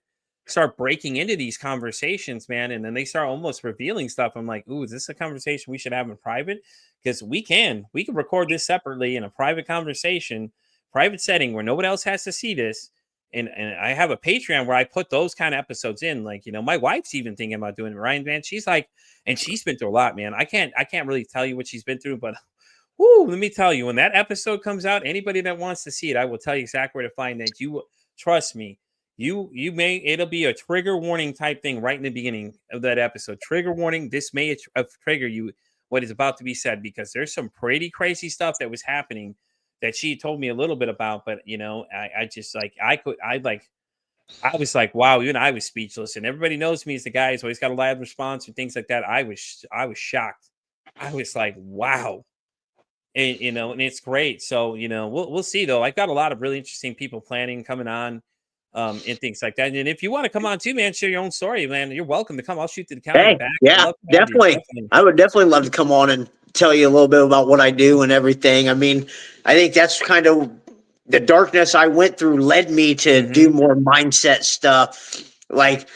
start breaking into these conversations, man, and then they start almost revealing stuff. I'm like, ooh, is this a conversation we should have in private? Because we can record this separately in a private conversation, private setting where nobody else has to see this. And I have a Patreon where I put those kind of episodes in. Like, my wife's even thinking about doing it. Ryan, man, she's like, and she's been through a lot, man. I can't really tell you what she's been through, but whoo, let me tell you, when that episode comes out, anybody that wants to see it, I will tell you exactly where to find that. You trust me. It'll be a trigger warning type thing right in the beginning of that episode. Trigger warning. This may trigger you what is about to be said, because there's some pretty crazy stuff that was happening that she told me a little bit about, but I just like, I was like, wow, even I was speechless, and everybody knows me as the guy who's always got a live response and things like that. I was shocked. I was like, wow. And it's great. So, we'll see though. I've got a lot of really interesting people planning coming on. and things like that. And if you want to come on too, man, share your own story, man, you're welcome to come. I'll shoot the camera in the Hey, back. I'd yeah, love to have you. definitely. Definitely. I would definitely love to come on and tell you a little bit about what I do and everything. I mean, I think that's kind of the darkness I went through led me to do Hmm. more mindset stuff. Like,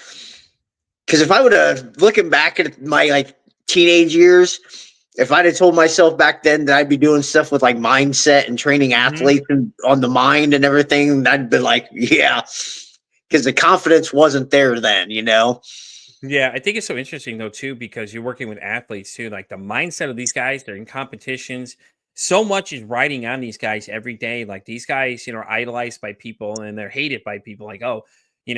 because if I would have looking back at my like teenage years, if I'd have told myself back then that I'd be doing stuff with like mindset and training Hmm. athletes and on the mind and everything, I'd be like, yeah, because the confidence wasn't there then, you know? Yeah, I think it's so interesting though too because you're working with athletes too. Like the mindset of these guys, they're in competitions. So much is riding on these guys every day. Like these guys, are idolized by people and they're hated by people. Like, oh,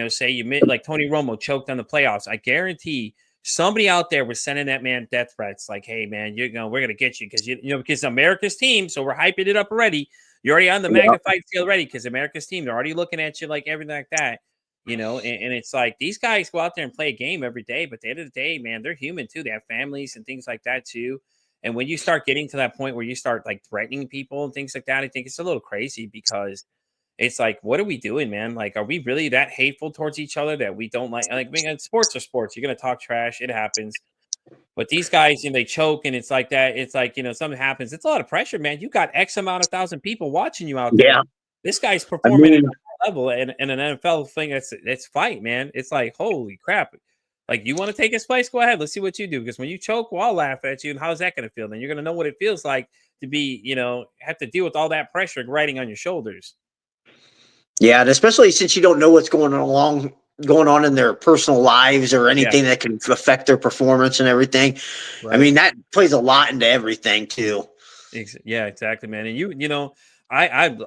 say like Tony Romo choked on the playoffs. I guarantee somebody out there was sending that man death threats. Like, hey man, we're gonna get you because because America's team. So we're hyping it up already. You're already on the Yeah. magnified field already because America's team. They're already looking at you like everything like that. And it's like these guys go out there and play a game every day, but at the end of the day, man, they're human too. They have families and things like that too. And when you start getting to that point where you start like threatening people and things like that, I think it's a little crazy because it's like, what are we doing, man? Like, are we really that hateful towards each other that we don't like? Man, sports are sports. You're gonna talk trash. It happens. But these guys, they choke and it's like that. It's like, something happens. It's a lot of pressure, man. You got X amount of thousand people watching you out Yeah. there. This guy's I performing at mean, a high level in an NFL thing. It's fight, man. It's like, holy crap. Like, you want to take his place? Go ahead. Let's see what you do. Because when you choke, we'll all laugh at you. And how's that going to feel? Then you're going to know what it feels like to be, have to deal with all that pressure riding on your shoulders. yeah, and especially since you don't know what's going on in their personal lives or Yeah. anything that can affect their performance and everything. I Right. mean, that plays a lot into everything too. Yeah, exactly, man. And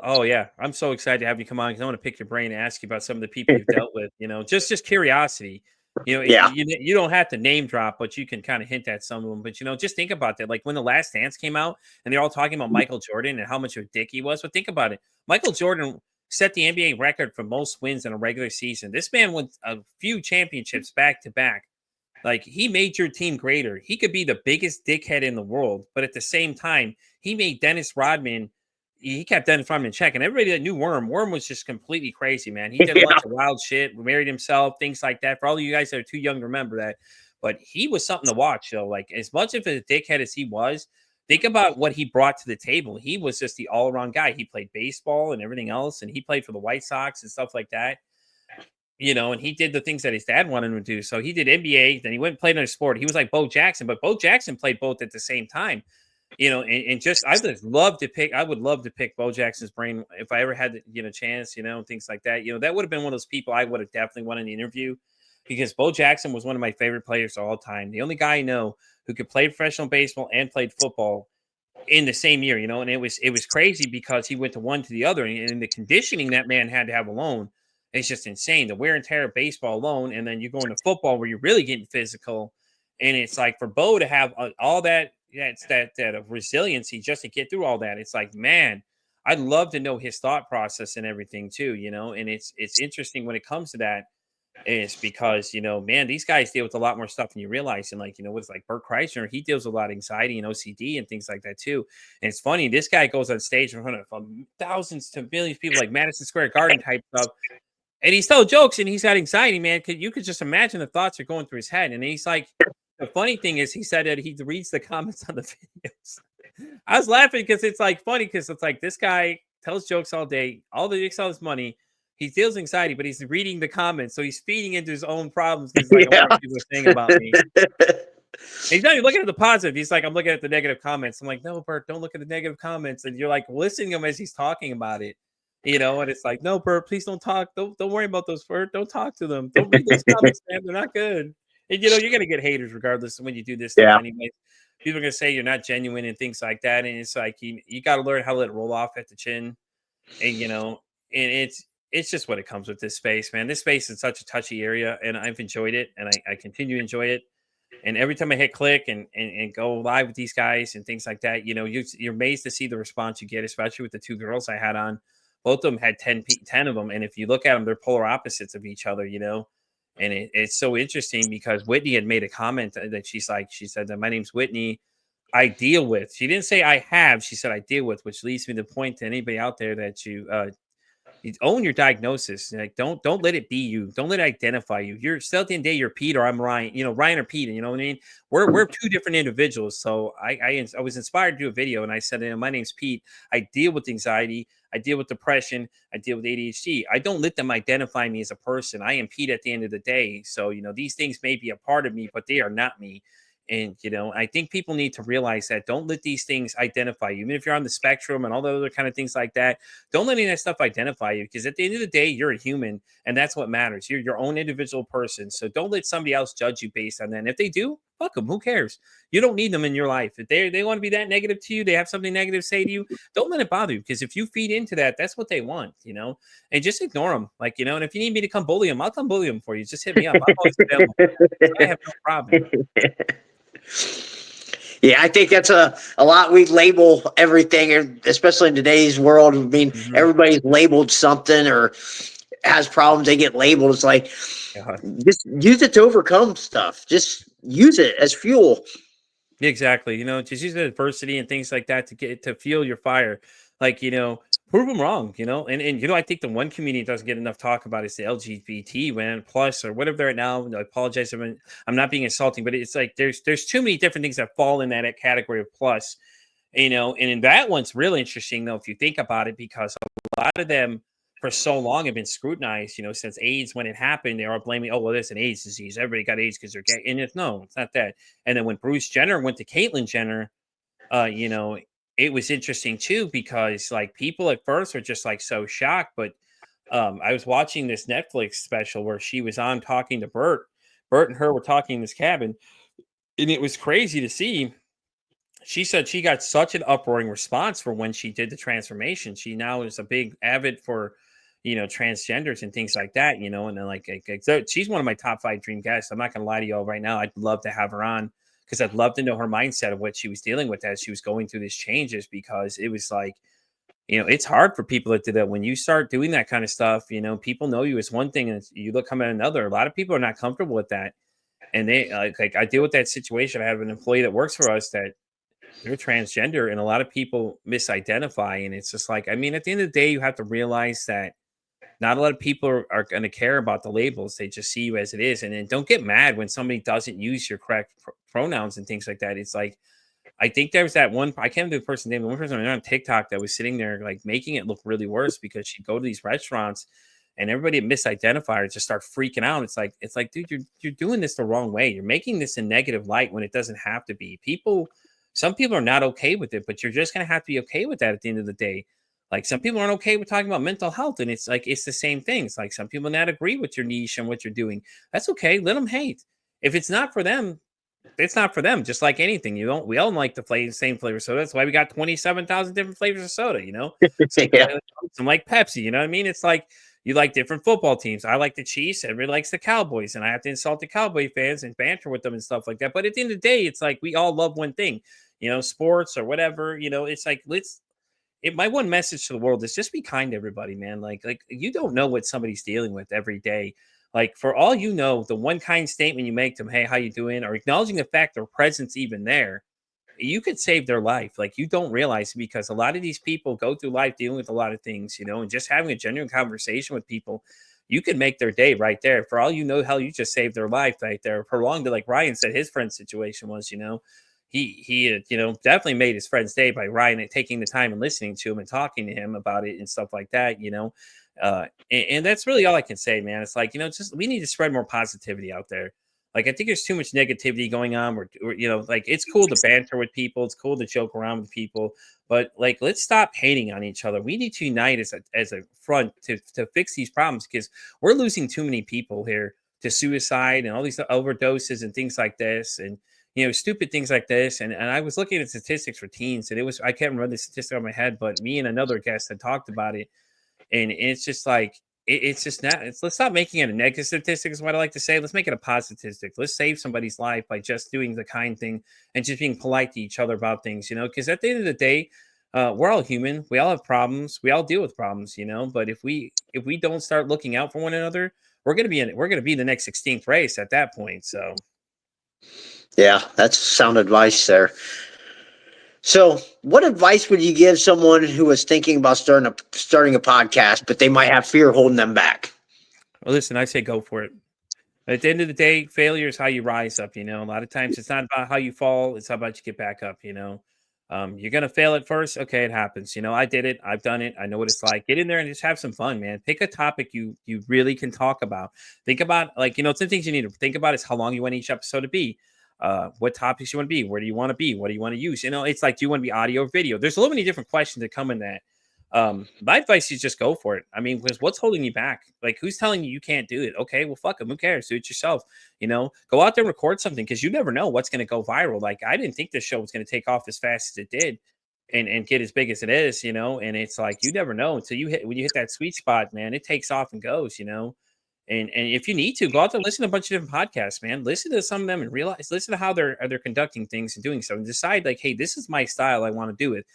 oh yeah, I'm so excited to have you come on because I want to pick your brain and ask you about some of the people you've dealt with. Just curiosity. Yeah. You don't have to name drop, but you can kind of hint at some of them. But just think about that. Like when the Last Dance came out, and they're all talking about Michael Jordan and how much of a dick he was. But think about it, Michael Jordan set the NBA record for most wins in a regular season. This man won a few championships back to back. Like he made your team greater. He could be the biggest dickhead in the world, but at the same time, he made Dennis Rodman. He kept Dennis Rodman in check, and everybody that knew Worm was just completely crazy, man. He did a bunch Yeah. of wild shit, married himself, things like that. For all of you guys that are too young to remember that, but he was something to watch. So, like, as much of a dickhead as he was, think about what he brought to the table. He was just the all around guy. He played baseball and everything else, and he played for the White Sox and stuff like that. And he did the things that his dad wanted him to do. So he did NBA, then he went and played another sport. He was like Bo Jackson, but Bo Jackson played both at the same time. And just I would love to pick Bo Jackson's brain if I ever had the chance, and things like that. That would have been one of those people I would have definitely wanted to interview because Bo Jackson was one of my favorite players of all time. The only guy I know who could play professional baseball and played football in the same year, and it was crazy because he went to one to the other, and the conditioning that man had to have alone is just insane. The wear and tear of baseball alone, and then you go into football where you're really getting physical, and it's like for Bo to have all that, it's that of resiliency just to get through all that. It's like, man, I'd love to know his thought process and everything too, and it's interesting when it comes to that is because man, these guys deal with a lot more stuff than you realize. And like, what's like Bert Kreischer, he deals with a lot of anxiety and OCD and things like that too. And it's funny, this guy goes on stage in front of thousands to millions of people, like Madison Square Garden type stuff, and he's telling jokes and he's got anxiety, man. You could just imagine the thoughts are going through his head. And he's like, the funny thing is, he said that he reads the comments on the videos. I was laughing because it's like funny because it's like this guy tells jokes all day, all the makes all his money. He feels anxiety, but he's reading the comments, so he's feeding into his own problems because like, I wonder Yeah. what people are saying about me. And he's not even looking at the positive. He's like, I'm looking at the negative comments. I'm like, no, Bert, don't look at the negative comments. And you're like listening to him as he's talking about it. And it's like, no, Bert, please don't talk. Don't worry about those, Bert. Don't talk to them. Don't read those comments, man. They're not good. And you're gonna get haters regardless of when you do this stuff Yeah. anyway. People are gonna say you're not genuine and things like that. And it's like you gotta learn how to let it roll off at the chin. And and it's just what it comes with this space, man. This space is such a touchy area, and I've enjoyed it and I continue to enjoy it. And every time I hit click and go live with these guys and things like that, you're amazed to see the response you get, especially with the two girls I had on. Both of them had 10 of them. And if you look at them, they're polar opposites of each other. And it's so interesting because Whitney had made a comment that she said that my name's Whitney. I deal with. She didn't say I have. She said I deal with, which leads me to point to anybody out there that You own your diagnosis. Like, don't let it be you. Don't let it identify you. You're still at the end of the day, you're Pete or I'm Ryan. Ryan or Pete. You know what I mean? We're two different individuals. So I was inspired to do a video, and I said, my name's Pete. I deal with anxiety. I deal with depression. I deal with ADHD. I don't let them identify me as a person. I am Pete at the end of the day. So these things may be a part of me, but they are not me. And I think people need to realize that. Don't let these things identify you. Even if you're on the spectrum and all the other kind of things like that, don't let any of that stuff identify you, because at the end of the day, you're a human, and that's what matters. You're your own individual person. So don't let somebody else judge you based on that. And if they do, fuck them. Who cares? You don't need them in your life. If they want to be that negative to you, they have something negative to say to you, don't let it bother you, because if you feed into that, that's what they want. And just ignore them. And if you need me to come bully them, I'll come bully them for you. Just hit me up. I'm always available. So I have no problem. Yeah, I think that's a lot. We label everything, especially in today's world. I mean, everybody's labeled something or has problems. They get labeled. It's like, just use it to overcome stuff. Just use it as fuel. Exactly. Just use the adversity and things like that to fuel your fire. Prove them wrong, and I think the one community that doesn't get enough talk about is the LGBT man plus or whatever they're at now. I apologize. I'm not being insulting, but it's like there's too many different things that fall in that category of plus, and in that one's really interesting though, if you think about it, because a lot of them for so long have been scrutinized, since AIDS, when it happened, they are blaming, oh, well, there's an AIDS disease. Everybody got AIDS because they're gay. And it's not that. And then when Bruce Jenner went to Caitlyn Jenner, it was interesting too, because like people at first are just like so shocked. But I was watching this Netflix special where she was on talking to Bert. Bert and her were talking in this cabin, and it was crazy to see. She said she got such an uproaring response for when she did the transformation. She now is a big avid for, transgenders and things like that, and then so she's one of my top 5 dream guests. I'm not going to lie to you all right now. I'd love to have her on, because I'd love to know her mindset of what she was dealing with as she was going through these changes, because it was like, it's hard for people to do that. When you start doing that kind of stuff, people know you as one thing and you come at another. A lot of people are not comfortable with that. And they like I deal with that situation. I have an employee that works for us that they're transgender, and a lot of people misidentify. And it's just like, I mean, at the end of the day, you have to realize that not a lot of people are going to care about the labels. They just see you as it is. And then don't get mad when somebody doesn't use your correct pronouns and things like that. It's like, I think there was that one, I can't remember the person's name, but one person on TikTok that was sitting there like making it look really worse, because she'd go to these restaurants and everybody misidentify her, just start freaking out. It's like, dude, you're doing this the wrong way. You're making this a negative light when it doesn't have to be. Some people are not okay with it, but you're just going to have to be okay with that at the end of the day. Like, some people aren't okay with talking about mental health, and it's like, it's the same thing. It's like some people not agree with your niche and what you're doing. That's okay. Let them hate. If it's not for them, it's not for them. Just like anything, we all like the same flavor soda. That's why we got 27,000 different flavors of soda. Yeah. Some like Pepsi. You know what I mean? It's like, you like different football teams. I like the Chiefs. Everybody likes the Cowboys, and I have to insult the Cowboy fans and banter with them and stuff like that. But at the end of the day, it's like we all love one thing, sports or whatever. It's like, my one message to the world is just be kind to everybody, man. Like you don't know what somebody's dealing with every day. Like, for all you know, the one kind statement you make to them, hey, how you doing? Or acknowledging the fact their presence even there, you could save their life. Like, you don't realize, because a lot of these people go through life dealing with a lot of things, and just having a genuine conversation with people, you can make their day right there. For all you know, hell, you just saved their life right there. Prolonged it, like Ryan said his friend's situation was, he had, definitely made his friend's day by Ryan taking the time and listening to him and talking to him about it and stuff like that, and that's really all I can say, man. It's like, just, we need to spread more positivity out there. Like, I think there's too much negativity going on. Like, it's cool to banter with people. It's cool to joke around with people, but like, let's stop hating on each other. We need to unite as a front to fix these problems, because we're losing too many people here to suicide and all these overdoses and things like this. And, stupid things like this. And I was looking at statistics for teens, and I can't remember the statistic on my head, but me and another guest had talked about it. And it's just like, it's just not, let's stop making it a negative statistic is what I like to say. Let's make it a positive statistic. Let's save somebody's life by just doing the kind thing and just being polite to each other about things, because at the end of the day, we're all human. We all have problems. We all deal with problems, but if we don't start looking out for one another, we're going to be the next extinct race at that point. So Yeah, that's sound advice there. So, what advice would you give someone who was thinking about starting a podcast, but they might have fear holding them back? Well, listen, I say go for it. At the end of the day, failure is how you rise up. A lot of times it's not about how you fall; it's how about you get back up. You're gonna fail at first. Okay, it happens. I did it. I've done it. I know what it's like. Get in there and just have some fun, man. Pick a topic you really can talk about. Think about some things you need to think about is how long you want each episode to be. What topics you want to be? Where do you want to be? What do you want to use? It's like, do you want to be audio or video? There's so many different questions that come in that. My advice is just go for it. I mean, because what's holding you back? Like, who's telling you can't do it? Okay, well, fuck them. Who cares? Do it yourself. Go out there and record something because you never know what's going to go viral. Like, I didn't think this show was going to take off as fast as it did and get as big as it is, and it's like you never know until when you hit that sweet spot, man, it takes off and goes. And if you need to go out there, listen to a bunch of different podcasts, man. Listen to some of them and listen to how they're conducting things and doing so, and decide like, hey, this is my style. I want to do it.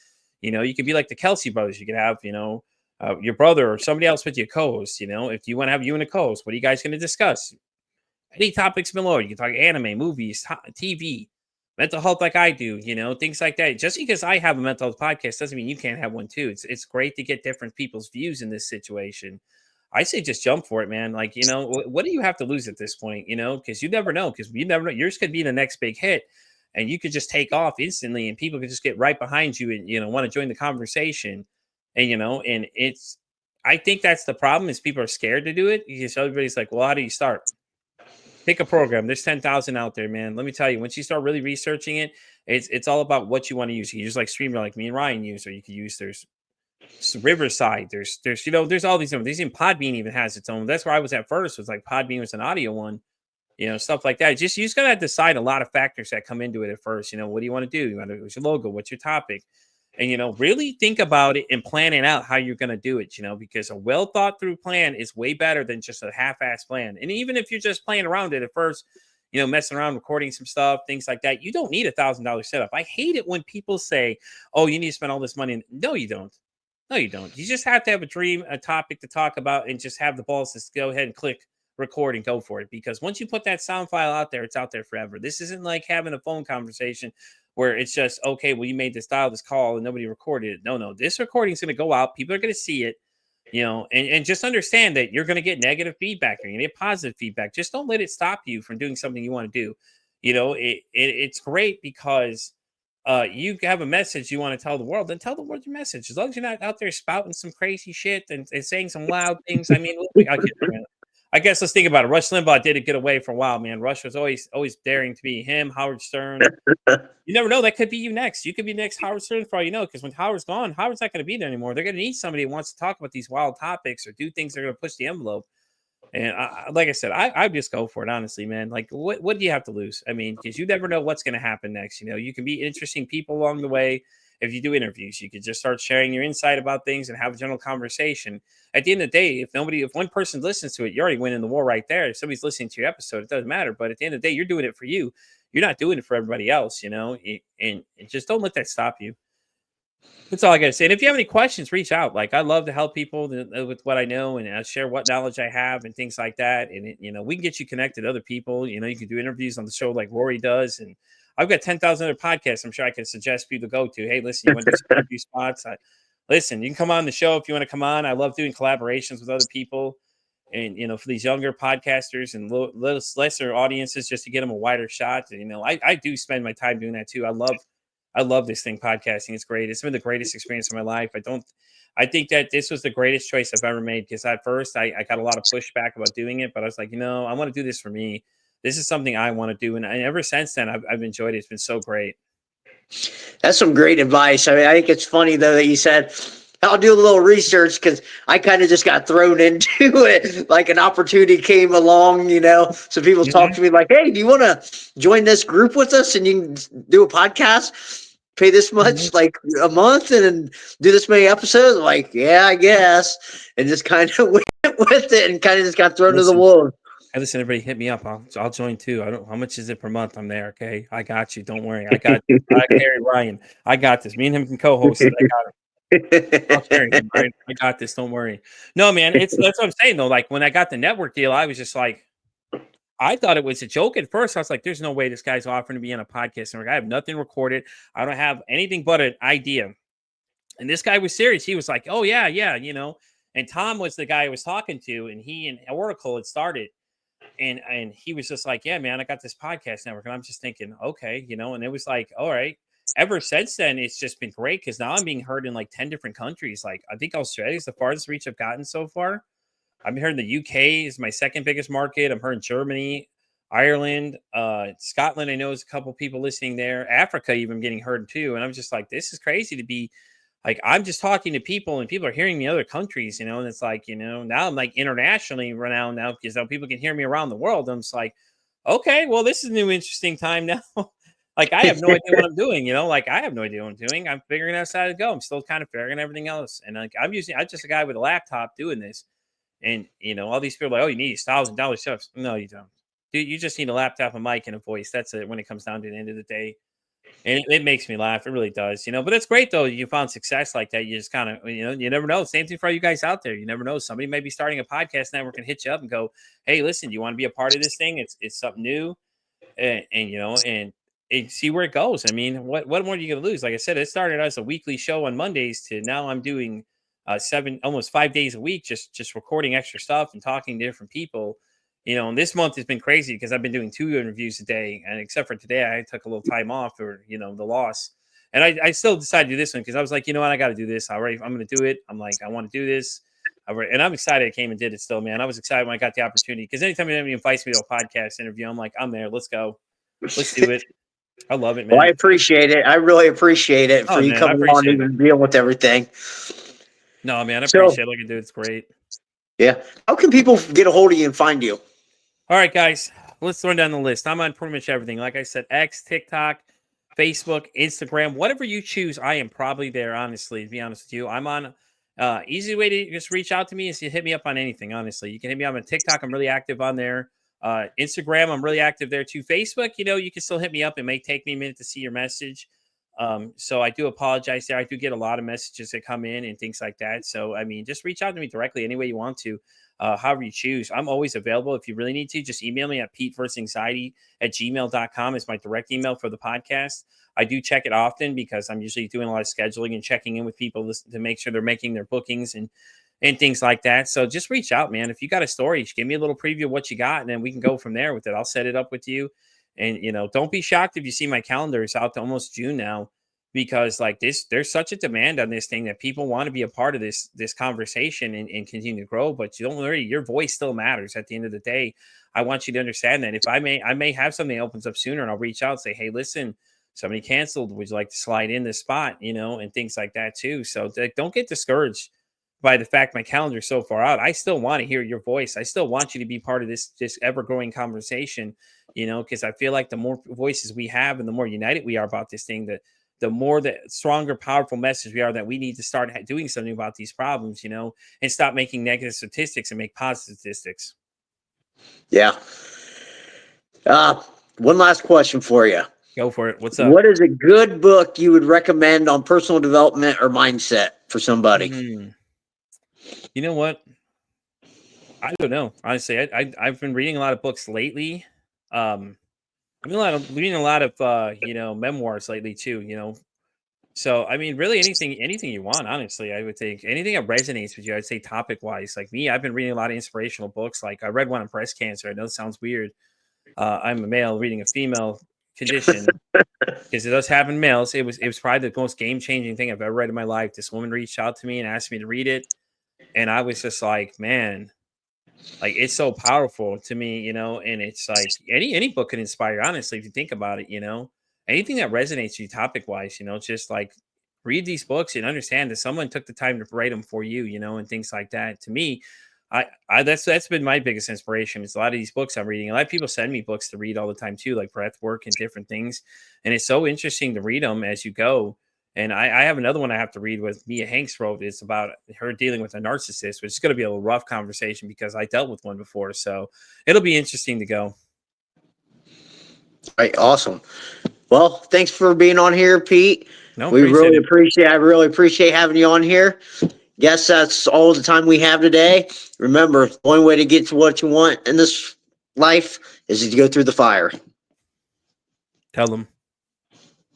You could be like the Kelsey brothers. You could have, your brother or somebody else with your co-host. If you want to have you and a co-host, what are you guys going to discuss? Any topics below. You can talk anime, movies, TV, mental health, like I do. Things like that. Just because I have a mental health podcast doesn't mean you can't have one too. It's great to get different people's views in this situation. I say just jump for it, man. Like, what do you have to lose at this point? Because you never know. Because you never know. Yours could be the next big hit, and you could just take off instantly, and people could just get right behind you and want to join the conversation. And it's. I think that's the problem is people are scared to do it because everybody's like, well, how do you start? Pick a program. There's 10,000 out there, man. Let me tell you, once you start really researching it, it's all about what you want to use. You use like Streamer, like me and Ryan use, or you could use Riverside. There's all these different. These even Podbean even has its own. That's where I was at first. Was like Podbean was an audio one, stuff like that. You just gotta decide a lot of factors that come into it at first. What do you want to do? You want to what's your logo? What's your topic? And really think about it and plan it out how you're gonna do it. Because a well thought through plan is way better than just a half ass plan. And even if you're just playing around it at first, messing around, recording some stuff, things like that, you don't need $1,000 setup. I hate it when people say, "Oh, you need to spend all this money." No, you don't. No, you don't. You just have to have a dream, a topic to talk about, and just have the balls to go ahead and click record and go for it. Because once you put that sound file out there, it's out there forever. This isn't like having a phone conversation where it's just, okay, well, you made this dial, this call, and nobody recorded it. No. This recording is going to go out. People are going to see it, and just understand that you're going to get negative feedback. You're going to get positive feedback. Just don't let it stop you from doing something you want to do. It's great because you have a message you want to tell the world, then tell the world your message. As long as you're not out there spouting some crazy shit and saying some loud things. I mean, I guess let's think about it. Rush Limbaugh did get away for a while, man. Rush was always daring to be him. Howard Stern. You never know. That could be you next. You could be next Howard Stern for all you know, because when Howard's gone, Howard's not going to be there anymore. They're going to need somebody who wants to talk about these wild topics or do things that are going to push the envelope. And like I said, I just go for it, honestly, man. Like, what do you have to lose? I mean, because you never know what's going to happen next. You can meet interesting people along the way. If you do interviews, you could just start sharing your insight about things and have a general conversation. At the end of the day, if one person listens to it, you're already winning the war right there. If somebody's listening to your episode, it doesn't matter. But at the end of the day, you're doing it for you. You're not doing it for everybody else, and just don't let that stop you. That's all I got to say. And if you have any questions, reach out. Like, I love to help people with what I know and share what knowledge I have and things like that. And, we can get you connected to other people. You can do interviews on the show like Rory does. And I've got 10,000 other podcasts I'm sure I can suggest people to go to. Hey, listen, you want to do some interview spots? Listen, you can come on the show if you want to come on. I love doing collaborations with other people. And, for these younger podcasters and lesser audiences, just to get them a wider shot. And, I do spend my time doing that too. I love this thing, podcasting. It's great. It's been the greatest experience of my life. I think that this was the greatest choice I've ever made because at first I got a lot of pushback about doing it, but I was like, I want to do this for me. This is something I want to do. And ever since then, I've enjoyed it. It's been so great. That's some great advice. I mean, I think it's funny though that you said, I'll do a little research because I kind of just got thrown into it. Like an opportunity came along, so people talk to me like, hey, do you want to join this group with us and you can do a podcast, pay this much like a month and do this many episodes? I'm like, yeah, I guess. And just kind of went with it and kind of just got thrown to the wolves. Hey, listen, everybody hit me up. I'll join too. I don't. How much is it per month? I'm there. Okay, I got you. Don't worry. I got Harry Ryan. I got this. Me and him can co-host it. I got it. I got this. Don't worry. No, man. That's what I'm saying though. Like when I got the network deal, I was just like, I thought it was a joke at first. I was like, there's no way this guy's offering to be on a podcast network. I have nothing recorded. I don't have anything but an idea. And this guy was serious. He was like, oh, yeah, yeah, And Tom was the guy I was talking to, and he and Oracle had started. And he was just like, yeah, man, I got this podcast network. And I'm just thinking, okay, and it was like, all right. Ever since then, it's just been great because now I'm being heard in like 10 different countries. Like, I think Australia is the farthest reach I've gotten so far. I'm heard in the UK is my second biggest market. I'm heard in Germany, Ireland, Scotland. I know there's a couple people listening there. Africa even getting heard too. And I'm just like, this is crazy to be like, I'm just talking to people and people are hearing me in other countries, and it's like, now I'm like internationally renowned now because now people can hear me around the world. I'm just like, okay, well, this is a new interesting time now. Like, I have no idea what I'm doing, like I have no idea what I'm doing. I'm figuring out how to go. I'm still kind of figuring everything else. And like, I'm just a guy with a laptop doing this. And, all these people are like, oh, you need $1,000 stuff. No, you don't. Dude, you just need a laptop, a mic, and a voice. That's it when it comes down to the end of the day. And it makes me laugh. It really does, But it's great, though. You found success like that. You just kind of, you never know. Same thing for you guys out there. You never know. Somebody may be starting a podcast network and hit you up and go, hey, listen, do you want to be a part of this thing? It's something new. And see where it goes. I mean, what more are you going to lose? Like I said, it started as a weekly show on Mondays to now I'm doing almost 5 days a week, just recording extra stuff and talking to different people. And this month has been crazy because I've been doing 2 interviews a day, and except for today, I took a little time off for the loss. And I still decided to do this one because I was like, you know what, I got to do this. I'm going to do it. I'm like, I want to do this. And I'm excited I came and did it still, man. I was excited when I got the opportunity because anytime anybody invites me to a podcast interview, I'm like, I'm there. Let's go. Let's do it. I love it, man. Well, I appreciate it. I really appreciate it for Oh, you man, I coming on appreciate it. and dealing with everything. No, man, I appreciate it. Look at dude, it's great. Yeah. How can people get a hold of you and find you? All right, guys, let's run down the list. I'm on pretty much everything. Like I said, X, TikTok, Facebook, Instagram, whatever you choose, I am probably there, honestly, to be honest with you. I'm on easy way to just reach out to me is to hit me up on anything, honestly. You can hit me up on TikTok. I'm really active on there. Instagram, I'm really active there too. Facebook, you can still hit me up. It may take me a minute to see your message. So I do apologize there. I do get a lot of messages that come in and things like that. So, I mean, just reach out to me directly any way you want to, however you choose. I'm always available. If you really need to, just email me at peteversusanxiety@gmail.com is my direct email for the podcast. I do check it often because I'm usually doing a lot of scheduling and checking in with people to make sure they're making their bookings and things like that. So just reach out, man. If you got a story, give me a little preview of what you got, and then we can go from there with it. I'll set it up with you. And, don't be shocked if you see my calendar is out to almost June now, because like there's such a demand on this thing that people want to be a part of this conversation and continue to grow. But you don't worry, your voice still matters at the end of the day. I want you to understand that. If I may have something that opens up sooner, and I'll reach out and say, hey, listen, somebody canceled. Would you like to slide in this spot, and things like that too. So don't get discouraged by the fact my calendar is so far out. I still want to hear your voice. I still want you to be part of this ever growing conversation, because I feel like the more voices we have and the more united we are about this thing, the more the stronger, powerful message we are that we need to start doing something about these problems, and stop making negative statistics and make positive statistics. Yeah. One last question for you. Go for it. What's up? What is a good book you would recommend on personal development or mindset for somebody? You know what? I don't know. Honestly, I've been reading a lot of books lately. I've been reading a lot of memoirs lately too. So I mean, really anything you want. Honestly, I would think anything that resonates with you. I'd say topic wise. Like me, I've been reading a lot of inspirational books. Like I read one on breast cancer. I know it sounds weird. I'm a male reading a female condition because it does happen in males. It was probably the most game changing thing I've ever read in my life. This woman reached out to me and asked me to read it, and I was just like, man. Like it's so powerful to me, and it's like any book can inspire, honestly, if you think about it, anything that resonates with you topic wise, just like read these books and understand that someone took the time to write them for you, and things like that. To me, that's been my biggest inspiration. It's a lot of these books I'm reading. A lot of people send me books to read all the time too, like breath work and different things. And it's so interesting to read them as you go. And I have another one I have to read with Mia Hanks wrote. It's about her dealing with a narcissist, which is going to be a little rough conversation because I dealt with one before. So it'll be interesting to go. All right. Awesome. Well, thanks for being on here, Pete. No, I really appreciate having you on here. Guess that's all the time we have today. Remember, the only way to get to what you want in this life is to go through the fire. Tell them.